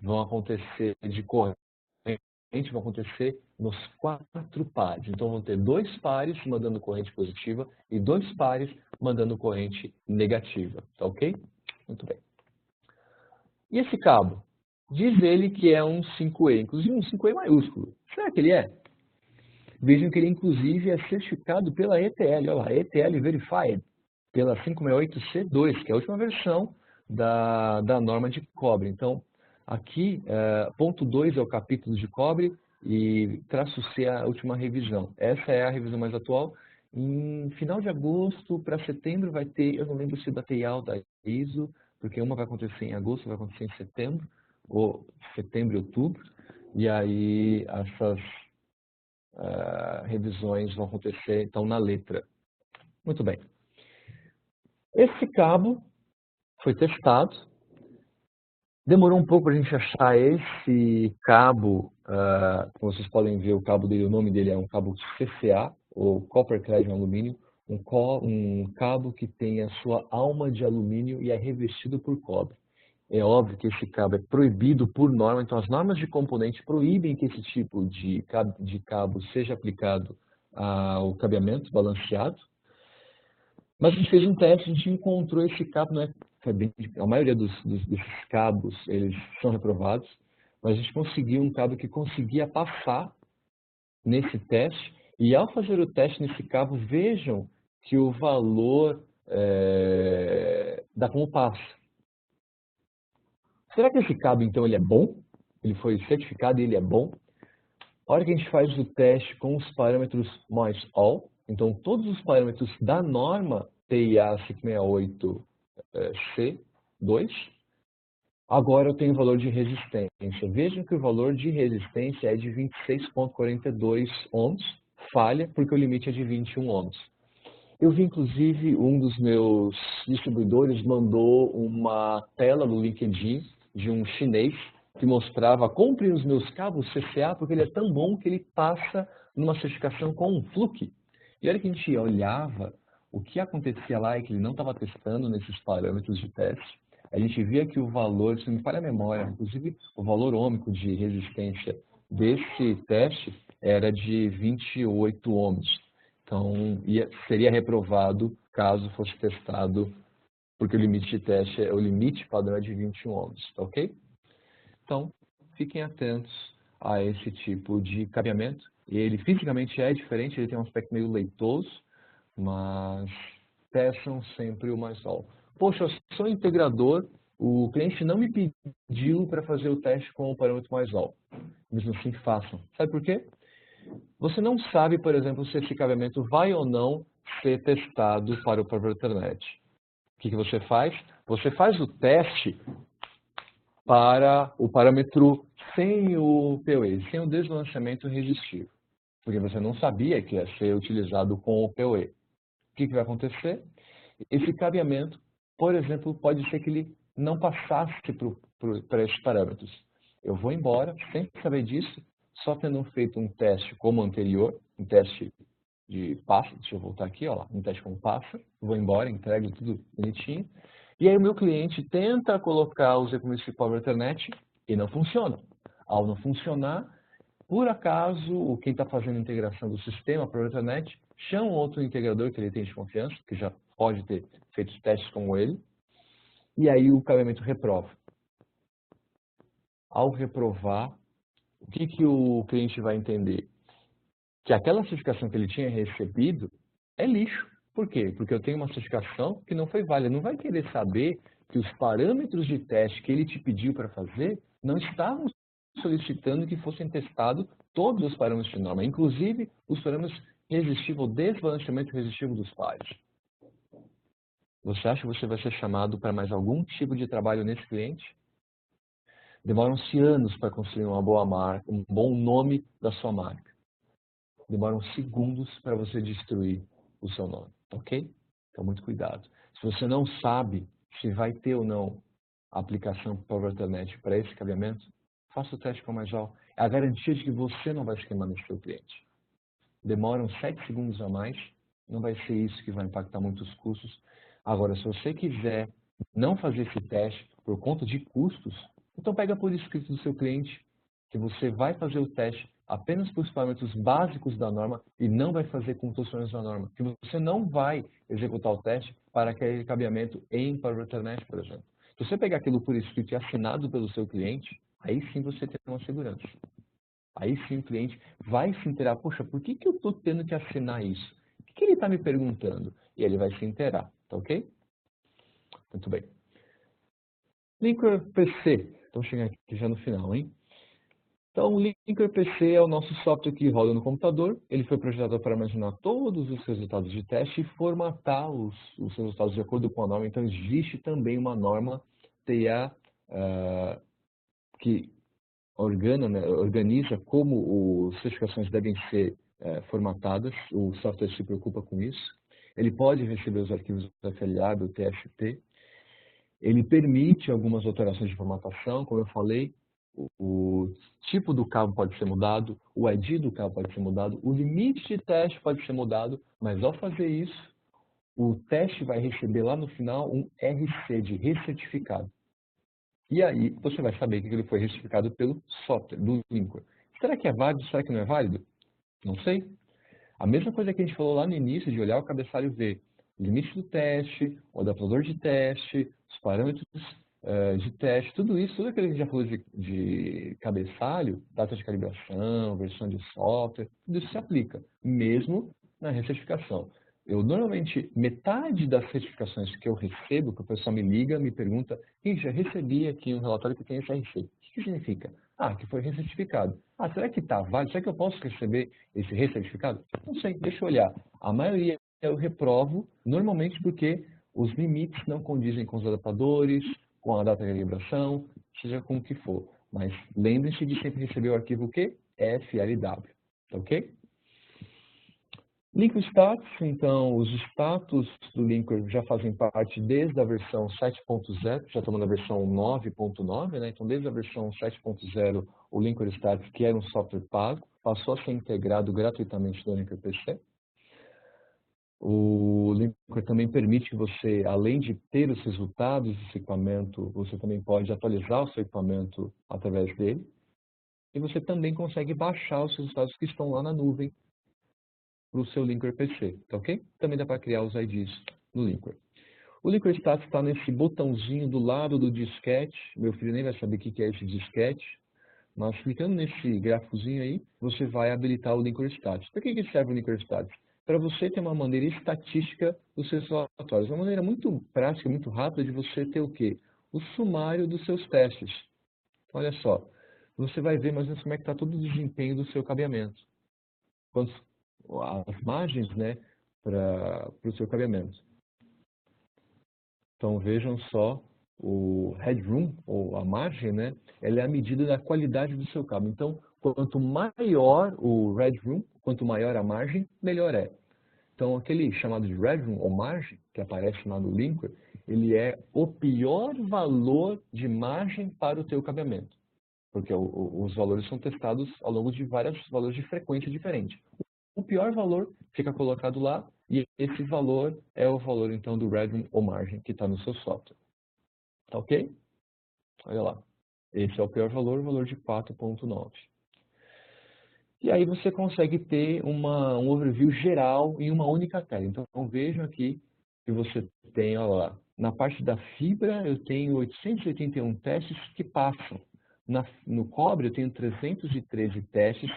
vão acontecer de corrente, vão acontecer nos 4 pares. Então, vão ter 2 pares mandando corrente positiva e 2 pares mandando corrente negativa, tá ok? Muito bem. E esse cabo? Diz ele que é um 5E, inclusive um 5E maiúsculo. Será que ele é? Vejam que ele, inclusive, é certificado pela ETL, olha lá, ETL Verified, pela 568C2, que é a última versão da norma de cobre. Então, aqui, ponto 2 é o capítulo de cobre e traço C é a última revisão. Essa é a revisão mais atual. Em final de agosto para setembro vai ter, eu não lembro se da TEIAL, da ISO, porque uma vai acontecer em agosto, vai acontecer em setembro, ou setembro e outubro, e aí essas revisões vão acontecer, então, na letra. Muito bem. Esse cabo foi testado. Demorou um pouco para a gente achar esse cabo. Como vocês podem ver, o cabo dele, o nome dele é um cabo CCA, ou Copper Clad Alumínio, um cabo que tem a sua alma de alumínio e é revestido por cobre. É óbvio que esse cabo é proibido por norma, então as normas de componente proíbem que esse tipo de cabo seja aplicado ao cabeamento balanceado. Mas a gente fez um teste, a gente encontrou esse cabo, não é, a maioria desses cabos eles são reprovados, mas a gente conseguiu um cabo que conseguia passar nesse teste, e ao fazer o teste nesse cabo, vejam que o valor dá como passa. Será que esse cabo, então, ele é bom? Ele foi certificado e ele é bom? A hora que a gente faz o teste com os parâmetros mais all, então todos os parâmetros da norma TIA 568C2, Agora eu tenho o valor de resistência. Vejam que o valor de resistência é de 26,42 ohms, falha porque o limite é de 21 ohms. Eu vi, inclusive, um dos meus distribuidores mandou uma tela no LinkedIn de um chinês que mostrava: compre os meus cabos CCA porque ele é tão bom que ele passa numa certificação com um Fluke. E olha que a gente olhava, o que acontecia lá é que ele não estava testando nesses parâmetros de teste. A gente via que o valor, se não me falha a memória, inclusive o valor ôhmico de resistência desse teste era de 28 ohms. Então, seria reprovado caso fosse testado, porque o limite de teste, o limite padrão é de 21 ohms, tá ok? Então, fiquem atentos a esse tipo de cabeamento. Ele fisicamente é diferente, ele tem um aspecto meio leitoso, mas peçam sempre o mais alto. Poxa, eu sou integrador, o cliente não me pediu para fazer o teste com o parâmetro mais alto. Mesmo assim, façam. Sabe por quê? Você não sabe, por exemplo, se esse cabeamento vai ou não ser testado para o próprio internet. O que você faz? Você faz o teste para o parâmetro sem o PoE, sem o desbalanceamento resistivo, porque você não sabia que ia ser utilizado com o PoE. O que vai acontecer? Esse cabeamento, por exemplo, pode ser que ele não passasse para esses parâmetros. Eu vou embora, sem saber disso, só tendo feito um teste como o anterior, um teste de passa, deixa eu voltar aqui, ó lá, um teste com passa, vou embora, entrego tudo bonitinho, e aí o meu cliente tenta colocar os recursos Power Ethernet e não funciona. Ao não funcionar, por acaso, quem está fazendo a integração do sistema Power Ethernet chama outro integrador que ele tem de confiança, que já pode ter feito testes como ele, e aí o cabeamento reprova. Ao reprovar, o que o cliente vai entender? Que aquela certificação que ele tinha recebido é lixo. Por quê? Porque eu tenho uma certificação que não foi válida. Não vai querer saber que os parâmetros de teste que ele te pediu para fazer não estavam solicitando que fossem testados todos os parâmetros de norma, inclusive os parâmetros resistivo ou desbalanceamento resistivo dos pares. Você acha que você vai ser chamado para mais algum tipo de trabalho nesse cliente? Demoram-se anos para construir uma boa marca, um bom nome da sua marca. Demoram segundos para você destruir o seu nome, ok? Então, muito cuidado. Se você não sabe se vai ter ou não a aplicação Power Ethernet para esse cabeamento, faça o teste com a Major. É a garantia de que você não vai se queimar nesse seu cliente. Demoram 7 segundos a mais, não vai ser isso que vai impactar muitos custos. Agora, se você quiser não fazer esse teste por conta de custos, então pega por escrito do seu cliente que você vai fazer o teste apenas para os parâmetros básicos da norma e não vai fazer com todos os parâmetros da norma. Que você não vai executar o teste para aquele cabeamento em Power Ethernet, por exemplo. Se você pegar aquilo por escrito e assinado pelo seu cliente, aí sim você tem uma segurança. Aí sim o cliente vai se inteirar, poxa, por que eu estou tendo que assinar isso? O que ele está me perguntando? E ele vai se inteirar, tá ok? Muito bem. Linker PC, estamos chegando aqui já no final, hein? Então, o Linker PC é o nosso software que roda no computador. Ele foi projetado para armazenar todos os resultados de teste e formatar os resultados de acordo com a norma. Então, existe também uma norma TIA que organiza como as certificações devem ser formatadas. O software se preocupa com isso. Ele pode receber os arquivos FLA do TFT. Ele permite algumas alterações de formatação, como eu falei. O tipo do cabo pode ser mudado, o ID do cabo pode ser mudado, o limite de teste pode ser mudado, mas ao fazer isso, o teste vai receber lá no final um RC de recertificado. E aí você vai saber que ele foi recertificado pelo software, do Linker. Será que é válido? Será que não é válido? Não sei. A mesma coisa que a gente falou lá no início, de olhar o cabeçalho e ver o limite do teste, o adaptador de teste, os parâmetros de teste, tudo isso, tudo aquilo que a gente já falou de cabeçalho, data de calibração, versão de software, tudo isso se aplica, mesmo na recertificação. Eu normalmente, metade das certificações que eu recebo, que o pessoal me liga, me pergunta, já recebi aqui um relatório que tem esse RC. O que significa? Ah, que foi recertificado. Ah, será que está válido? Será que eu posso receber esse recertificado? Não sei, deixa eu olhar. A maioria eu reprovo, normalmente porque os limites não condizem com os adaptadores, com a data de calibração, seja com o que for. Mas lembrem-se de sempre receber o arquivo o quê? FLW, ok? Linker status, então, os status do linker já fazem parte desde a versão 7.0, já estamos na versão 9.9, né? Então, desde a versão 7.0, o linker status, que era um software pago, passou a ser integrado gratuitamente no Linker PC. O Linker também permite que você, além de ter os resultados desse equipamento, você também pode atualizar o seu equipamento através dele. E você também consegue baixar os resultados que estão lá na nuvem para o seu Linker PC, tá ok? Também dá para criar os IDs no Linker. O Linker Status está nesse botãozinho do lado do disquete. Meu filho nem vai saber o que é esse disquete, mas clicando nesse gráficozinho aí, você vai habilitar o Linker Status. Para que serve o Linker Status? Para você ter uma maneira estatística dos seus relatórios. Uma maneira muito prática, muito rápida de você ter o quê? O sumário dos seus testes. Olha só, você vai ver mais ou menos como é que está todo o desempenho do seu cabeamento. As margens, né, para o seu cabeamento. Então vejam só, o headroom, ou a margem, né, ela é a medida da qualidade do seu cabo. Então, quanto maior o headroom, quanto maior a margem, melhor é. Então, aquele chamado de headroom, ou margem, que aparece lá no Linker, ele é o pior valor de margem para o teu cabeamento. Porque os valores são testados ao longo de vários valores de frequência diferentes. O pior valor fica colocado lá e esse valor é o valor, então, do headroom ou margem que está no seu software. Tá ok? Olha lá. Esse é o pior valor, o valor de 4.9. E aí você consegue ter um overview geral em uma única tela. Então, vejam aqui que você tem, olha lá, na parte da fibra eu tenho 881 testes que passam. No cobre eu tenho 313 testes,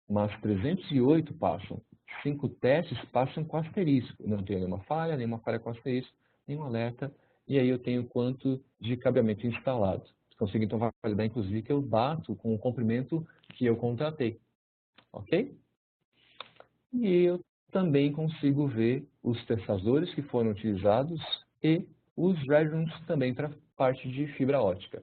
mas 308 passam. 5 testes passam com asterisco. Não tenho nenhuma falha com asterisco, nenhum alerta. E aí eu tenho quanto de cabeamento instalado. Consigo então validar, inclusive, que eu bato com o comprimento que eu contratei. Ok? E eu também consigo ver os testadores que foram utilizados e os headrooms também para a parte de fibra ótica.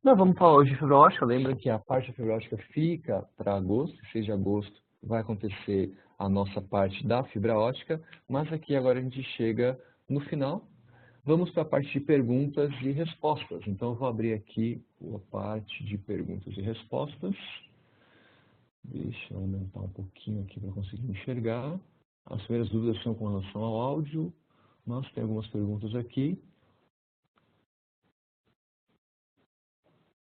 Nós vamos falar hoje de fibra ótica. Lembra que a parte da fibra ótica fica para agosto, 6 de agosto vai acontecer a nossa parte da fibra ótica, mas aqui agora a gente chega no final. Vamos para a parte de perguntas e respostas. Então eu vou abrir aqui a parte de perguntas e respostas. Deixa eu aumentar um pouquinho aqui para conseguir enxergar. As primeiras dúvidas são com relação ao áudio, mas tem algumas perguntas aqui.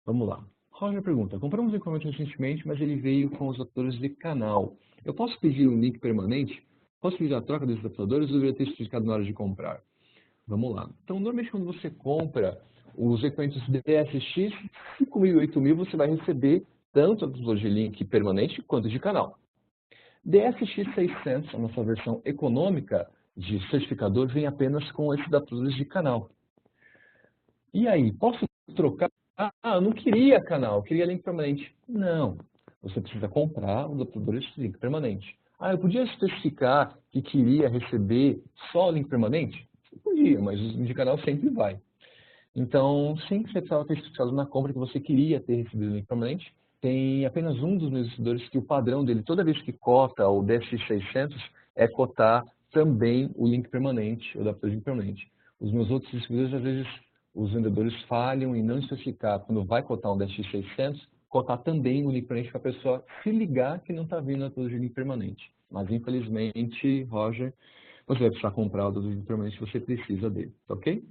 Vamos lá. Roger pergunta, compramos o equipamento recentemente, mas ele veio com os adaptadores de canal. Eu posso pedir um link permanente? Posso pedir a troca desses adaptadores ou deveria ter especificado na hora de comprar? Vamos lá. Então, normalmente quando você compra os equipamentos DSX 5.000 e 8.000, você vai receber tanto adaptador de link permanente quanto de canal. DSX 600, a nossa versão econômica de certificador, vem apenas com esses adaptadores de canal. E aí, posso trocar? Eu não queria canal, eu queria link permanente. Não, você precisa comprar os adaptadores de link permanente. Eu podia especificar que queria receber só link permanente? Você podia, mas o de canal sempre vai. Então, sim, você precisava ter especificado na compra que você queria ter recebido link permanente. Tem apenas um dos meus distribuidores que o padrão dele, toda vez que cota o DSX600, é cotar também o link permanente, o adaptador de link permanente. Os meus outros distribuidores, às vezes, os vendedores falham em não especificar, quando vai cotar um DSX600, cotar também o link permanente para a pessoa se ligar que não está vindo a adaptador de link permanente. Mas, infelizmente, Roger, você vai precisar comprar o adaptador de link permanente se você precisa dele, ok?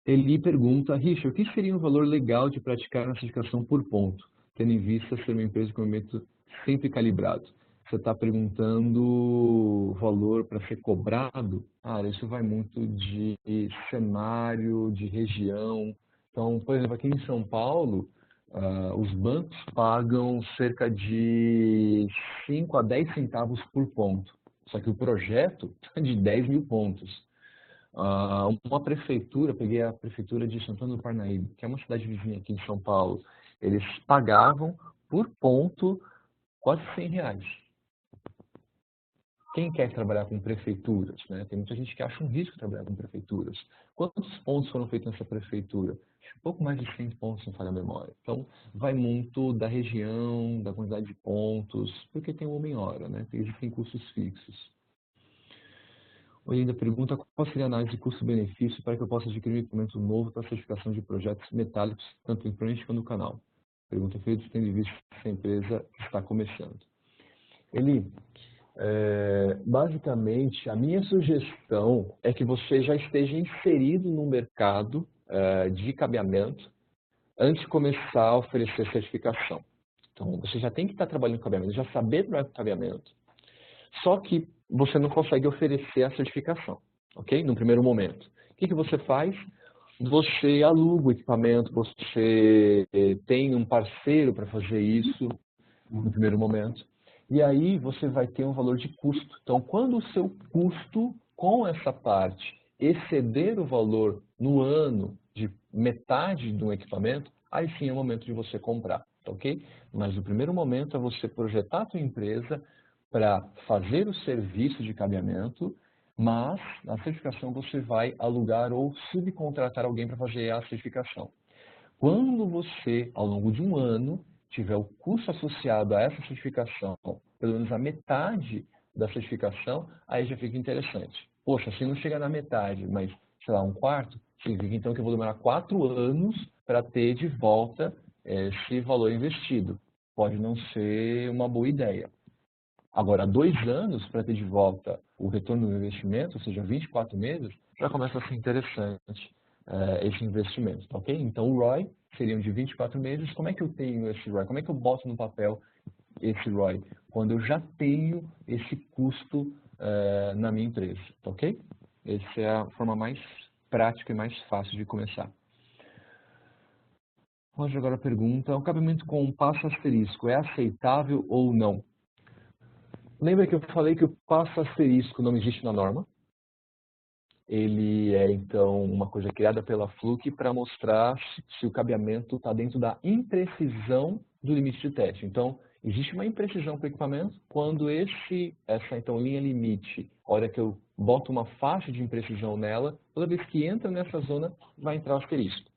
Eli pergunta, Richard, o que seria um valor legal de praticar a certificação por ponto, tendo em vista ser uma empresa com equipamento sempre calibrado? Você está perguntando o valor para ser cobrado? Isso vai muito de cenário, de região. Então, por exemplo, aqui em São Paulo, os bancos pagam cerca de 5 a 10 centavos por ponto. Só que o projeto é de 10 mil pontos. Uma prefeitura, peguei a prefeitura de Santana do Parnaíba, que é uma cidade vizinha aqui em São Paulo, eles pagavam por ponto quase R$100. Quem quer trabalhar com prefeituras, né? Tem muita gente que acha um risco trabalhar com prefeituras. Quantos pontos foram feitos nessa prefeitura? Um pouco mais de 100 pontos, se não falha a memória. Então, vai muito da região, da quantidade de pontos, porque tem homem-hora, né? Existem custos fixos. Olinda pergunta qual seria a análise de custo-benefício para que eu possa adquirir um equipamento novo para certificação de projetos metálicos, tanto em frente quanto no canal. Pergunta feita tendo em vista que essa empresa está começando. Basicamente, a minha sugestão é que você já esteja inserido no mercado de cabeamento antes de começar a oferecer certificação. Então, você já tem que estar trabalhando com cabeamento, já saber trabalhar com cabeamento. Só que você não consegue oferecer a certificação, ok? No primeiro momento. O que você faz? Você aluga o equipamento, você tem um parceiro para fazer isso no primeiro momento. E aí você vai ter um valor de custo. Então, quando o seu custo com essa parte exceder o valor no ano de metade de um equipamento, aí sim é o momento de você comprar, ok? Mas o primeiro momento é você projetar a sua empresa para fazer o serviço de cabeamento, mas na certificação você vai alugar ou subcontratar alguém para fazer a certificação. Quando você, ao longo de um ano, tiver o custo associado a essa certificação, pelo menos a metade da certificação, aí já fica interessante. Poxa, se não chegar na metade, mas, sei lá, um quarto, significa então que eu vou demorar 4 anos para ter de volta esse valor investido. Pode não ser uma boa ideia. Agora, 2 anos para ter de volta o retorno do investimento, ou seja, 24 meses, já começa a ser interessante esse investimento, tá ok? Então, o ROI seriam de 24 meses. Como é que eu tenho esse ROI? Como é que eu boto no papel esse ROI? Quando eu já tenho esse custo na minha empresa, tá ok? Essa é a forma mais prática e mais fácil de começar. Roger agora pergunta, o cabeamento com um passo asterisco é aceitável ou não? Lembra que eu falei que o passo asterisco não existe na norma? Ele é, então, uma coisa criada pela Fluke para mostrar se o cabeamento está dentro da imprecisão do limite de teste. Então, existe uma imprecisão para o equipamento quando essa então, linha limite, a hora que eu boto uma faixa de imprecisão nela, toda vez que entra nessa zona, vai entrar o asterisco.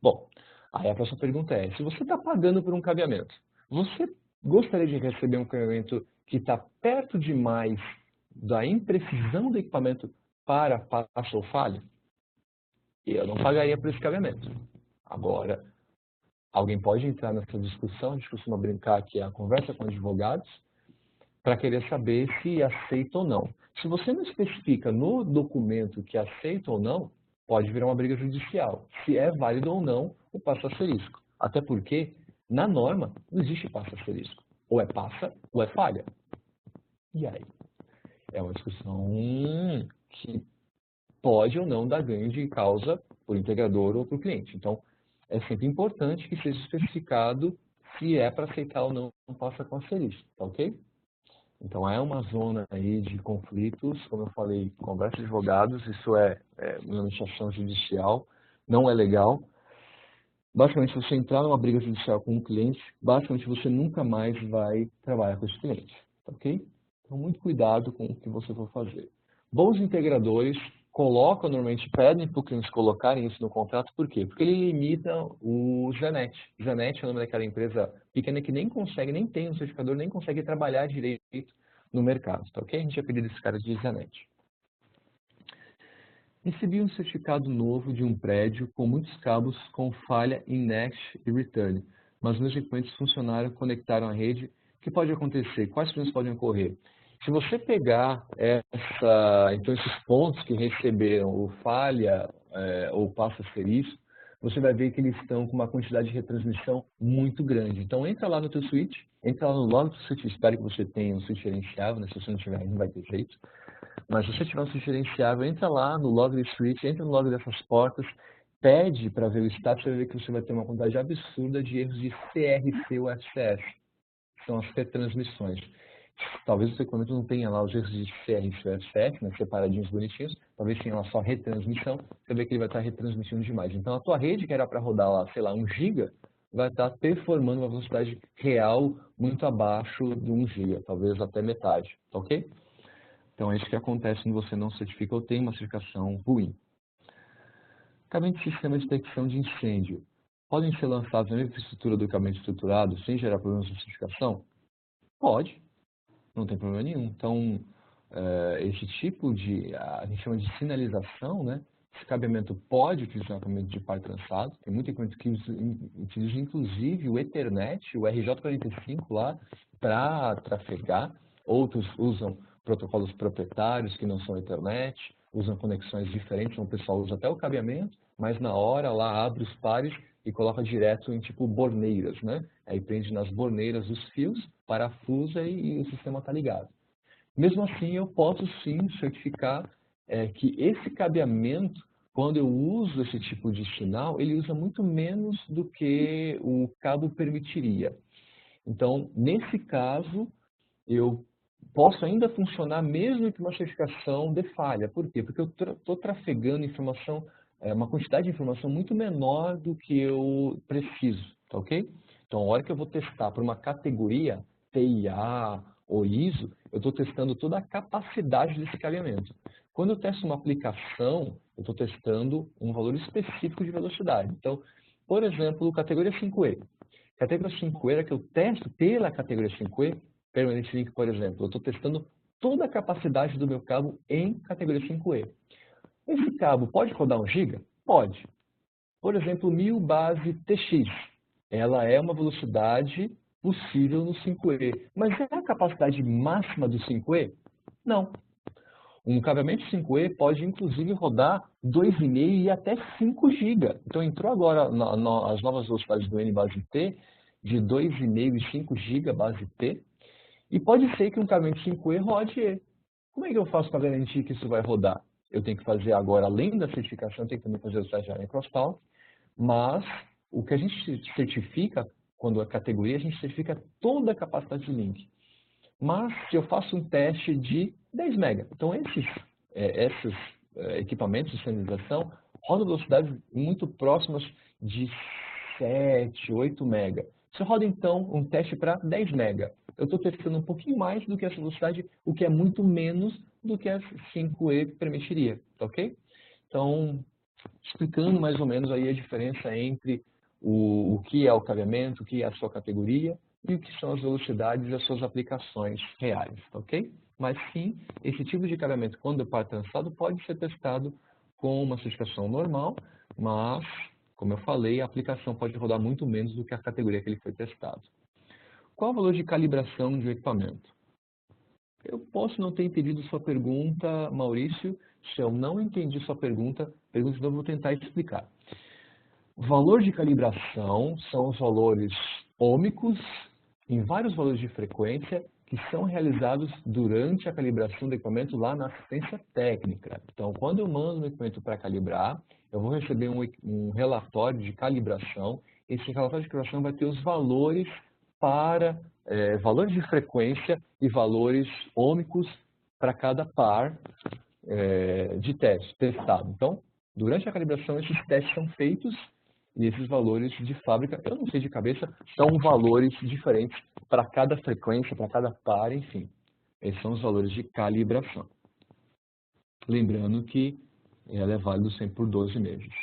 Bom, aí a próxima pergunta é, se você está pagando por um cabeamento, você gostaria de receber um cabeamento que está perto demais da imprecisão do equipamento para passo ou falha? Eu não pagaria por esse cabeamento. Agora, alguém pode entrar nessa discussão, a gente costuma brincar que é a conversa com advogados, para querer saber se aceita ou não. Se você não especifica no documento que aceita ou não, pode virar uma briga judicial. Se é válido ou não o passo asterisco. Até porque, na norma, não existe passo asterisco. Ou é passa, ou é falha. E aí? É uma discussão que pode ou não dar ganho de causa para o integrador ou para o cliente. Então, é sempre importante que seja especificado se é para aceitar ou não um passo com asterisco, tá ok? Então, é uma zona aí de conflitos, como eu falei, conversa de advogados, isso é uma negociação judicial, não é legal. Basicamente, se você entrar numa briga judicial com um cliente, basicamente você nunca mais vai trabalhar com esse cliente, tá ok? Então, muito cuidado com o que você for fazer. Bons integradores colocam, normalmente pedem para os clientes colocarem isso no contrato, por quê? Porque ele limita o Zanet. Zanet é o nome daquela empresa pequena que nem consegue, nem tem um certificador, nem consegue trabalhar direito no mercado, tá ok? A gente apelida esse cara de Zanet. Recebi um certificado novo de um prédio com muitos cabos com falha em next e return, mas meus equipamentos funcionaram, conectaram à rede. O que pode acontecer? Quais problemas podem ocorrer? Se você pegar então esses pontos que receberam o falha ou passo asterisco, você vai ver que eles estão com uma quantidade de retransmissão muito grande. Então entra lá no teu switch, entra lá no log do switch, espero que você tenha um switch gerenciável, né? Se você não tiver, não vai ter jeito. Mas se você tiver um switch gerenciável, entra lá no log do switch, entra no log dessas portas, pede para ver o status, você vai ver que você vai ter uma quantidade absurda de erros de CRC ou FCS, que são as retransmissões. Talvez o seu equipamento não tenha lá os erros de CRC ou FCS, né, separadinhos, bonitinhos, talvez tenha lá só retransmissão, você vai ver que ele vai estar retransmitindo demais. Então a tua rede, que era para rodar lá, sei lá, 1 GB, vai estar performando uma velocidade real muito abaixo de 1 GB, talvez até metade, tá ok? Então, é isso que acontece quando você não certifica ou tem uma certificação ruim. Equipamentos de sistema de detecção de incêndio podem ser lançados na infraestrutura do equipamento estruturado sem gerar problemas de certificação? Pode, não tem problema nenhum. Então, esse tipo de, a gente chama de sinalização, né? Esse cabeamento pode utilizar um cabeamento de par trançado. Tem muito equipamento que utiliza inclusive o Ethernet, o RJ45 lá, para trafegar. Outros usam protocolos proprietários que não são Ethernet, usam conexões diferentes, então o pessoal usa até o cabeamento, mas na hora lá abre os pares e coloca direto em tipo borneiras, né? Aí prende nas borneiras os fios, parafusa e o sistema está ligado. Mesmo assim, eu posso sim certificar que esse cabeamento, quando eu uso esse tipo de sinal, ele usa muito menos do que o cabo permitiria. Então, nesse caso, eu posso ainda funcionar mesmo que uma certificação dê falha. Por quê? Porque eu estou trafegando informação, uma quantidade de informação muito menor do que eu preciso, tá ok? Então, a hora que eu vou testar para uma categoria TIA ou ISO, eu estou testando toda a capacidade desse cabeamento. Quando eu testo uma aplicação, eu estou testando um valor específico de velocidade. Então, por exemplo, categoria 5E. Categoria 5E é que eu testo pela categoria 5E, Permanent Link, por exemplo. Eu estou testando toda a capacidade do meu cabo em categoria 5E. Esse cabo pode rodar 1 GB? Pode. Por exemplo, 1000 base TX. Ela é uma velocidade possível no 5E. Mas é a capacidade máxima do 5E? Não. Um cabeamento 5E pode, inclusive, rodar 2,5 e até 5 GB. Então, entrou agora as novas velocidades do N base T, de 2,5 e 5 GB base T. E pode ser que um cabeamento 5E rode E. Como é que eu faço para garantir que isso vai rodar? Eu tenho que fazer agora, além da certificação, eu tenho que também fazer o estagiário em crosstalk, mas o que a gente certifica, quando é categoria, a gente certifica toda a capacidade de link. Mas se eu faço um teste de 10 MB, então esses equipamentos de sinalização rodam velocidades muito próximas de 7, 8 MB. Se eu rodo então um teste para 10 MB, eu estou testando um pouquinho mais do que essa velocidade, o que é muito menos do que a 5E permitiria, tá ok? Então, explicando mais ou menos aí a diferença entre o que é o cabeamento, o que é a sua categoria e o que são as velocidades e as suas aplicações reais, tá ok? Mas sim, esse tipo de cabeamento, quando é par trançado, pode ser testado com uma certificação normal, mas, como eu falei, a aplicação pode rodar muito menos do que a categoria que ele foi testado. Qual o valor de calibração de um equipamento? Eu posso não ter entendido sua pergunta, Maurício. Se eu não entendi sua pergunta de novo, eu vou tentar explicar. Valor de calibração são os valores ômicos em vários valores de frequência que são realizados durante a calibração do equipamento lá na assistência técnica. Então, quando eu mando o equipamento para calibrar, eu vou receber um relatório de calibração. Esse relatório de calibração vai ter os valores para valores de frequência e valores ômicos para cada par de testado. Então, durante a calibração, esses testes são feitos e esses valores de fábrica, eu não sei de cabeça, são valores diferentes para cada frequência, para cada par, enfim. Esses são os valores de calibração. Lembrando que ela é válida sempre por 12 meses.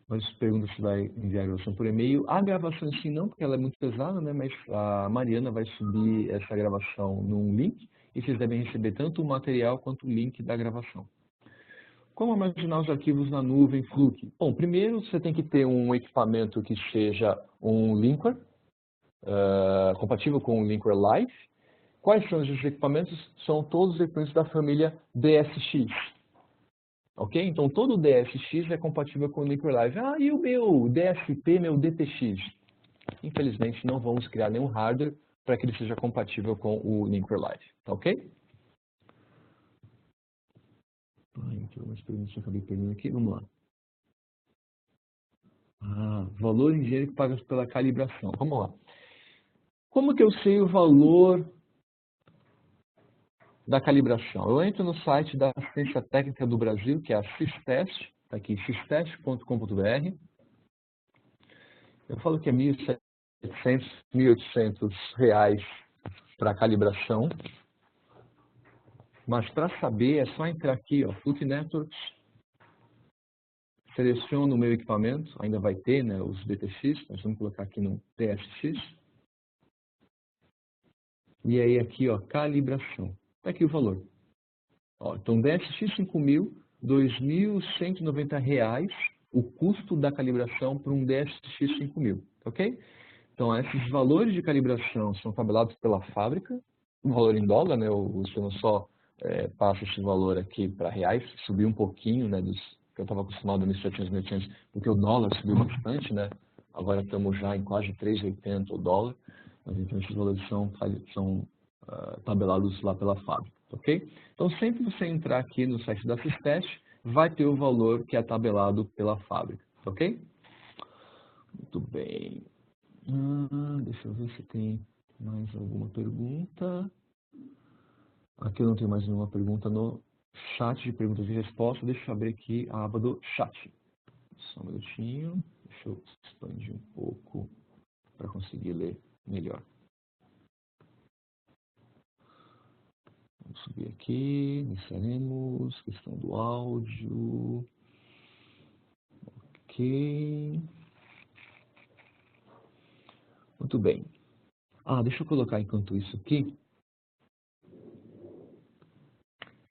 Mas pergunta se vai enviar a gravação por e-mail. A gravação em si não, porque ela é muito pesada, né? Mas a Mariana vai subir essa gravação num link e vocês devem receber tanto o material quanto o link da gravação. Como armazenar os arquivos na nuvem Fluke? Bom, primeiro você tem que ter um equipamento que seja um linker, compatível com o linker Live. Quais são esses equipamentos? São todos os equipamentos da família DSX. Ok? Então, todo o DSX é compatível com o linker Live. Ah, e o meu DSP, meu DTX? Infelizmente, não vamos criar nenhum hardware para que ele seja compatível com o linker Live. Tá ok? Tem algumas perguntas que eu acabei perdendo aqui. Vamos lá. Valor em dinheiro que paga pela calibração. Vamos lá. Como que eu sei o valor da calibração? Eu entro no site da Assistência Técnica do Brasil, que é a Sistest, está aqui, sistest.com.br. Eu falo que é R$ 1.700, R$ 1.800 para a calibração. Mas para saber é só entrar aqui, ó, Fluke Networks, seleciono o meu equipamento, ainda vai ter, né, os DTX, nós vamos colocar aqui no TSX. E aí aqui, ó, calibração. Está aqui o valor. Ó, então, DSX 5.000, R$ 2.190 o custo da calibração para um DSX 5.000, ok? Então, esses valores de calibração são tabelados pela fábrica, o valor em dólar, né? O Luciano só passa esse valor aqui para reais, subiu um pouquinho, né? Que eu estava acostumado a 1.700, 1.800, porque o dólar subiu bastante, né? Agora estamos já em quase 3,80 o dólar, mas então esses valores são tabelados lá pela fábrica, ok? Então, sempre que você entrar aqui no site da Systest, vai ter o valor que é tabelado pela fábrica, ok? Muito bem. Deixa eu ver se tem mais alguma pergunta. Aqui eu não tenho mais nenhuma pergunta no chat de perguntas e respostas. Deixa eu abrir aqui a aba do chat. Só um minutinho. Deixa eu expandir um pouco para conseguir ler melhor. Vamos subir aqui. Iniciaremos. Questão do áudio. Ok. Muito bem. Deixa eu colocar enquanto isso aqui.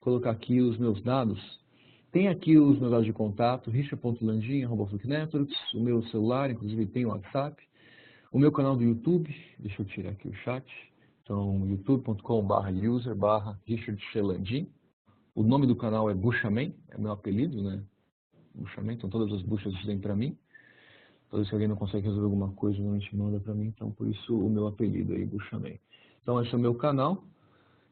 Colocar aqui os meus dados. Tem aqui os meus dados de contato, richard.landim@flukenetworks, o meu celular, inclusive tem o WhatsApp, o meu canal do YouTube, deixa eu tirar aqui o chat, então youtube.com/user/richardclandim. O nome do canal é Buchaman, é meu apelido, né? Buchaman, então todas as buchas vêm para mim. Toda vez que alguém não consegue resolver alguma coisa, normalmente manda para mim, então por isso o meu apelido aí, Buchaman. Então esse é o meu canal.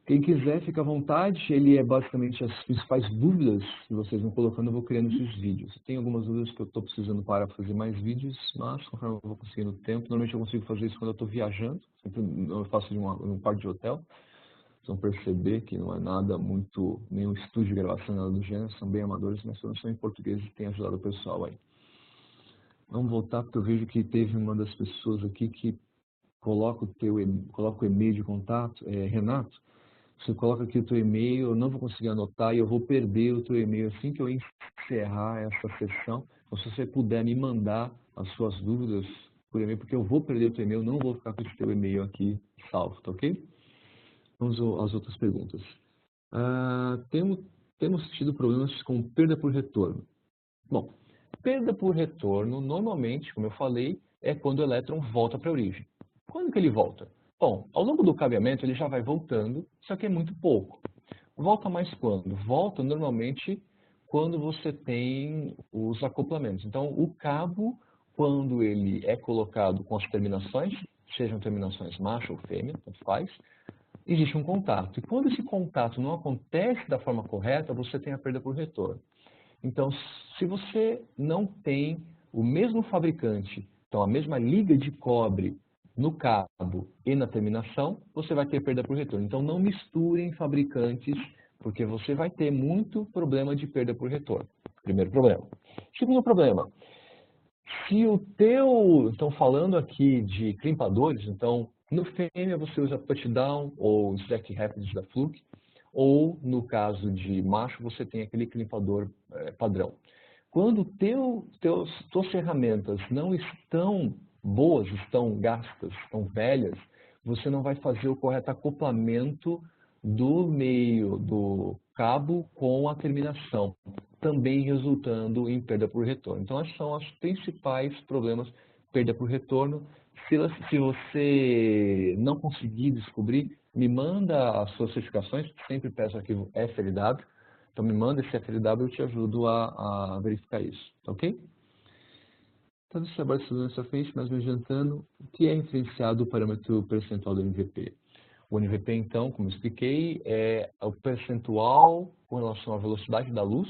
Quem quiser, fica à vontade. Ele é basicamente as principais dúvidas que vocês vão colocando, eu vou criando esses vídeos. Tem algumas dúvidas que eu estou precisando para fazer mais vídeos, mas conforme eu vou conseguindo tempo, normalmente eu consigo fazer isso quando eu estou viajando. Sempre eu faço em um quarto de hotel. Vocês vão perceber que não é nada muito, nenhum estúdio de gravação, nada do gênero. São bem amadores, mas todos são em português e tem ajudado o pessoal aí. Vamos voltar, porque eu vejo que teve uma das pessoas aqui que coloca o e-mail de contato, Renato. Você coloca aqui o teu e-mail, eu não vou conseguir anotar e eu vou perder o teu e-mail assim que eu encerrar essa sessão. Então, se você puder me mandar as suas dúvidas por e-mail, porque eu vou perder o teu e-mail, não vou ficar com esse teu e-mail aqui salvo, tá ok? Vamos às outras perguntas. Temos tido problemas com perda por retorno. Bom, perda por retorno, normalmente, como eu falei, é quando o elétron volta para a origem. Quando que ele volta? Bom, ao longo do cabeamento ele já vai voltando, só que é muito pouco. Volta mais quando? Volta normalmente quando você tem os acoplamentos. Então, o cabo, quando ele é colocado com as terminações, sejam terminações macho ou fêmea, tanto faz, existe um contato. E quando esse contato não acontece da forma correta, você tem a perda por retorno. Então, se você não tem o mesmo fabricante, então a mesma liga de cobre no cabo e na terminação, você vai ter perda por retorno. Então, não misturem fabricantes, porque você vai ter muito problema de perda por retorno. Primeiro problema. Segundo problema, se o teu... Estão falando aqui de crimpadores, então, no fêmea você usa Touchdown ou Stack Rapids da Fluke, ou no caso de macho você tem aquele crimpador padrão. Quando tuas ferramentas não estão boas, estão gastas, estão velhas, você não vai fazer o correto acoplamento do meio do cabo com a terminação, também resultando em perda por retorno. Então, esses são os principais problemas, perda por retorno. Se você não conseguir descobrir, me manda as suas certificações, sempre peço o arquivo FLW, então me manda esse FLW e eu te ajudo a verificar isso, tá ok? Então, esse trabalho de segurança fez, mas me adiantando, o que é referenciado o parâmetro percentual do NVP? O NVP, então, como eu expliquei, é o percentual com relação à velocidade da luz.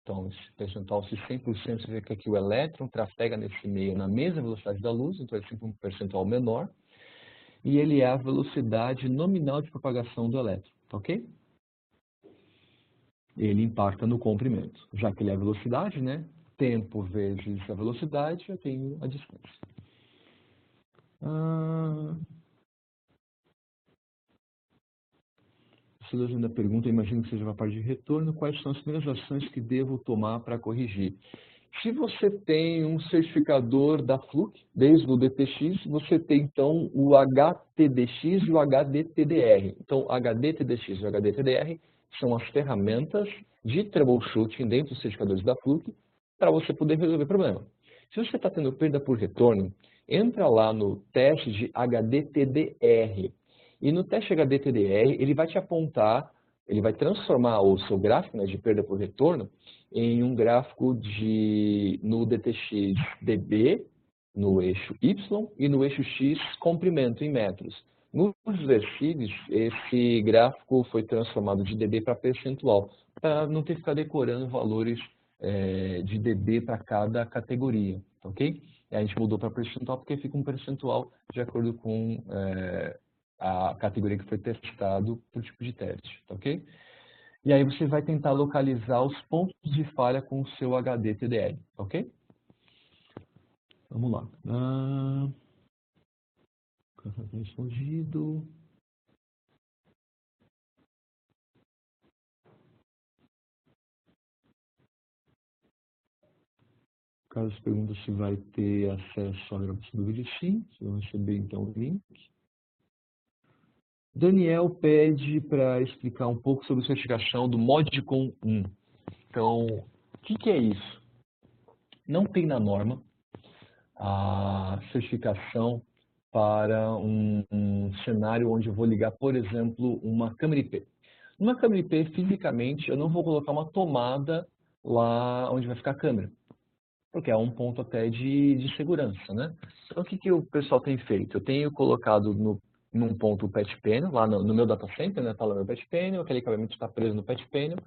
Então, esse percentual, se 100% significa que o elétron trafega nesse meio na mesma velocidade da luz, então é sempre um percentual menor. E ele é a velocidade nominal de propagação do elétron, ok? Ele impacta no comprimento. Já que ele é a velocidade, né? Tempo vezes a velocidade, eu tenho a distância. Silas ainda pergunta, imagino que seja uma parte de retorno, quais são as primeiras ações que devo tomar para corrigir? Se você tem um certificador da Fluke, desde o DTX, você tem então o HTDX e o HDTDR. Então, HDTDX e o HDTDR são as ferramentas de troubleshooting dentro dos certificadores da Fluke para você poder resolver o problema. Se você está tendo perda por retorno, entra lá no teste de HDTDR. E no teste HDTDR, ele vai te apontar, ele vai transformar o seu gráfico, né, de perda por retorno em um gráfico no DTX dB, no eixo Y, e no eixo X, comprimento em metros. Nos exercícios, esse gráfico foi transformado de dB para percentual, para não ter que ficar decorando valores de dB para cada categoria, ok? E a gente mudou para percentual porque fica um percentual de acordo com a categoria que foi testado por tipo de teste, ok? E aí você vai tentar localizar os pontos de falha com o seu HD TDR, ok? Vamos lá. Respondido. Carlos pergunta se vai ter acesso à gravação do vídeo. Sim, você vai receber então o link. Daniel pede para explicar um pouco sobre a certificação do Modcon 1. Então, o que é isso? Não tem na norma a certificação para um cenário onde eu vou ligar, por exemplo, uma câmera IP. Numa câmera IP, fisicamente, eu não vou colocar uma tomada lá onde vai ficar a câmera, porque é um ponto até de segurança, né? Então, o que o pessoal tem feito? Eu tenho colocado num ponto o patch panel, lá no meu data center, né? Está lá meu patch panel, aquele cabeamento está preso no patch panel,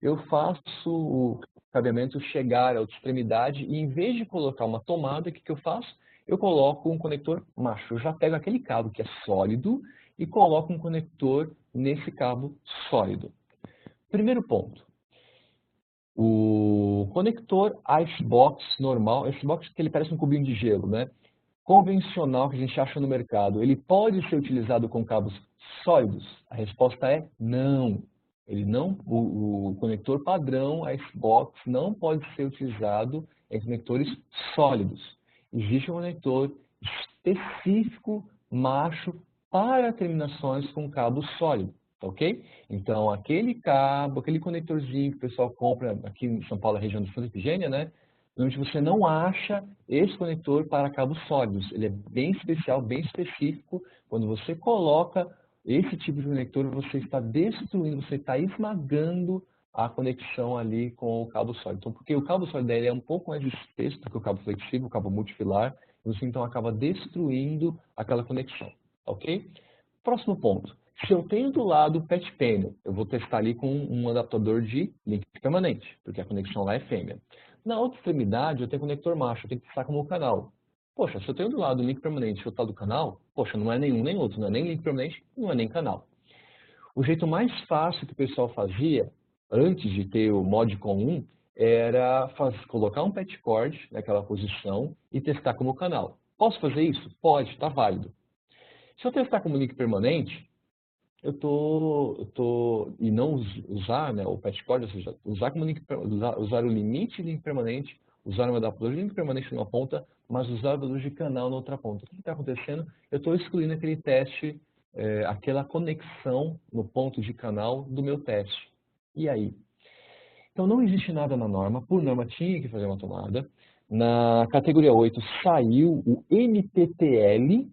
eu faço o cabeamento chegar à outra extremidade e em vez de colocar uma tomada, o que eu faço? Eu coloco um conector macho. Eu já pego aquele cabo que é sólido e coloco um conector nesse cabo sólido. Primeiro ponto. O conector Icebox normal, Icebox que ele parece um cubinho de gelo, né? Convencional que a gente acha no mercado, ele pode ser utilizado com cabos sólidos? A resposta é não. Ele não, o conector padrão Icebox não pode ser utilizado em conectores sólidos. Existe um conector específico macho para terminações com cabo sólido, ok? Então, aquele cabo, aquele conectorzinho que o pessoal compra aqui em São Paulo, região de Santa Efigênia, né? Onde você não acha esse conector para cabos sólidos. Ele é bem especial, bem específico. Quando você coloca esse tipo de conector, você está destruindo, você está esmagando a conexão ali com o cabo sólido. Então, porque o cabo sólido ele é um pouco mais espesso do que o cabo flexível, o cabo multifilar, você então acaba destruindo aquela conexão, ok? Próximo ponto. Se eu tenho do lado o patch panel, eu vou testar ali com um adaptador de link permanente, porque a conexão lá é fêmea. Na outra extremidade, eu tenho conector macho, eu tenho que testar como canal. Poxa, se eu tenho do lado o link permanente e o outro lado do canal, poxa, não é nenhum nem outro, não é nem link permanente, não é nem canal. O jeito mais fácil que o pessoal fazia, antes de ter o Modcon 1, era colocar um patch cord naquela posição e testar como canal. Posso fazer isso? Pode, está válido. Se eu testar como link permanente, e não usar, né, o patch cord, ou seja, usar o limite de link permanente, usar um adaptador de link permanente numa ponta, mas usar o adaptador de canal na outra ponta. O que está acontecendo? Eu estou excluindo aquele teste, aquela conexão no ponto de canal do meu teste. E aí? Então não existe nada na norma, por norma tinha que fazer uma tomada. Na categoria 8 saiu o MTTL,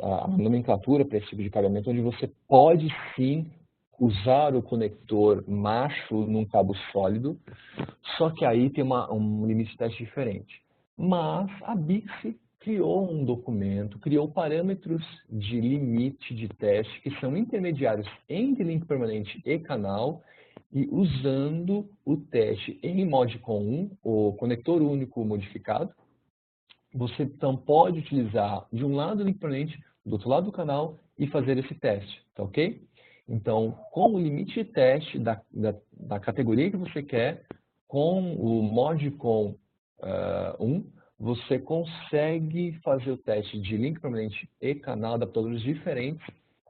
a nomenclatura para esse tipo de cabeamento, onde você pode sim usar o conector macho num cabo sólido, só que aí tem um limite de teste diferente. Mas a Bixi criou um documento, criou parâmetros de limite de teste que são intermediários entre link permanente e canal, e usando o teste em Modcon 1, o conector único modificado, você então pode utilizar de um lado o link permanente, do outro lado do canal e fazer esse teste, tá ok? Então, com o limite de teste da categoria que você quer, com o Modcon 1, você consegue fazer o teste de link permanente e canal, adaptadores diferentes,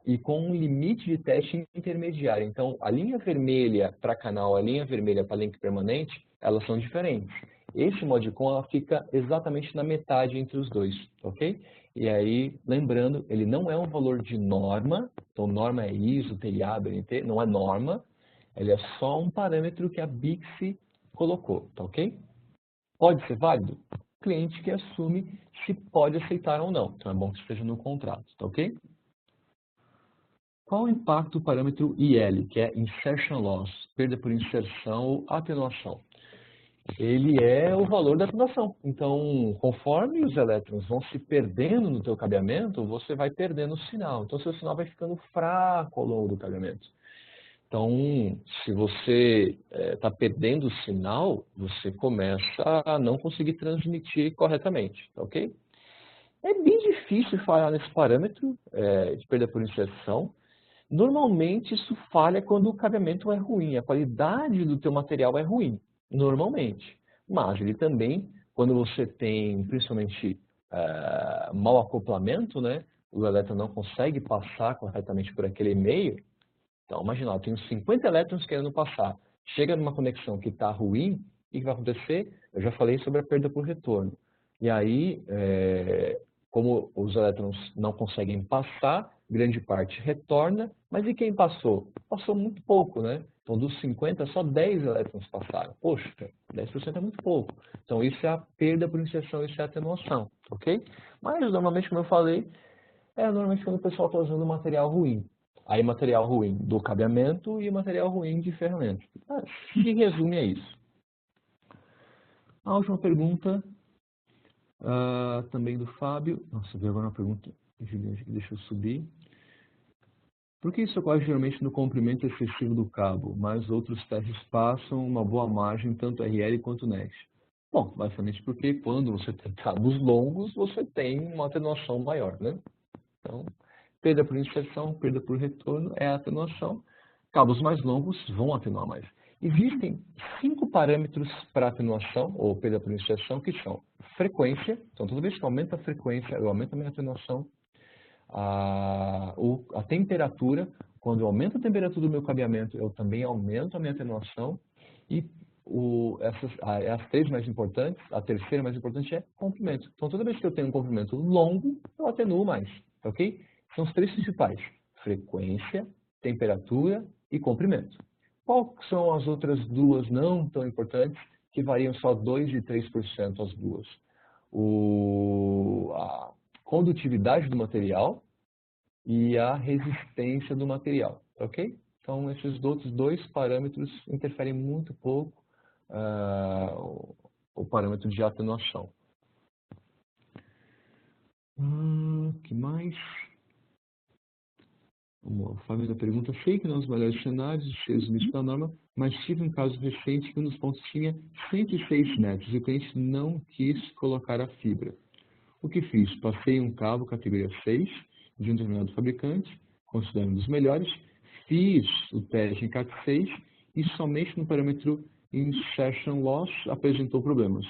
e com um limite de teste intermediário. Então, a linha vermelha para canal, a linha vermelha para link permanente, elas são diferentes. Esse modcon ela fica exatamente na metade entre os dois, ok? E aí, lembrando, ele não é um valor de norma, então norma é ISO, TIA, BNT, não é norma, ele é só um parâmetro que a Bixi colocou, tá ok? Pode ser válido? O cliente que assume se pode aceitar ou não, então é bom que esteja no contrato, tá ok? Qual o impacto do parâmetro IL, que é Insertion Loss, perda por inserção ou atenuação? Ele é o valor da atenuação. Então, conforme os elétrons vão se perdendo no teu cabeamento, você vai perdendo o sinal. Então, seu sinal vai ficando fraco ao longo do cabeamento. Então, se você está perdendo o sinal, você começa a não conseguir transmitir corretamente, tá ok? É bem difícil falhar nesse parâmetro de perda por inserção. Normalmente isso falha quando o cabeamento é ruim, a qualidade do teu material é ruim, normalmente. Mas ele também, quando você tem principalmente mau acoplamento, né, o elétron não consegue passar corretamente por aquele meio. Então, imagina, eu tenho 50 elétrons querendo passar. Chega numa conexão que está ruim, o que vai acontecer? Eu já falei sobre a perda por retorno. E aí, como os elétrons não conseguem passar, grande parte retorna, mas e quem passou? Passou muito pouco, né? Então, dos 50, só 10 elétrons passaram. Poxa, 10% é muito pouco. Então, isso é a perda por inserção, isso é a atenuação, ok? Mas, normalmente, como eu falei, normalmente quando o pessoal está usando material ruim. Aí, material ruim do cabeamento e material ruim de ferramenta. Se resume a isso. A última pergunta, também do Fábio. Nossa, vi agora uma pergunta gigante aqui, deixa eu subir. Por que isso ocorre geralmente no comprimento excessivo do cabo, mas outros testes passam uma boa margem, tanto RL quanto NET? Bom, basicamente porque quando você tem cabos longos, você tem uma atenuação maior, né? Então, perda por inserção, perda por retorno é a atenuação. Cabos mais longos vão atenuar mais. Existem 5 parâmetros para atenuação, ou perda por inserção, que são frequência. Então, toda vez que aumenta a frequência, eu aumento a minha atenuação. A temperatura, quando eu aumento a temperatura do meu cabeamento, eu também aumento a minha atenuação. E as 3 mais importantes, a terceira mais importante é comprimento. Então, toda vez que eu tenho um comprimento longo, eu atenuo mais, ok? São os 3 principais: frequência, temperatura e comprimento. Quais são as outras 2 não tão importantes, que variam só 2% e 3% as duas? A condutividade do material e a resistência do material, ok? Então, esses outros 2 parâmetros interferem muito pouco o parâmetro de atenuação. Que mais? O Fábio da pergunta: sei que não os melhores cenários, os limites da norma, mas tive um caso recente que um dos pontos tinha 106 metros e o cliente não quis colocar a fibra. O que fiz? Passei um cabo categoria 6 de um determinado fabricante, considerando um dos melhores, fiz o teste em CAT6 e somente no parâmetro Insertion Loss apresentou problemas.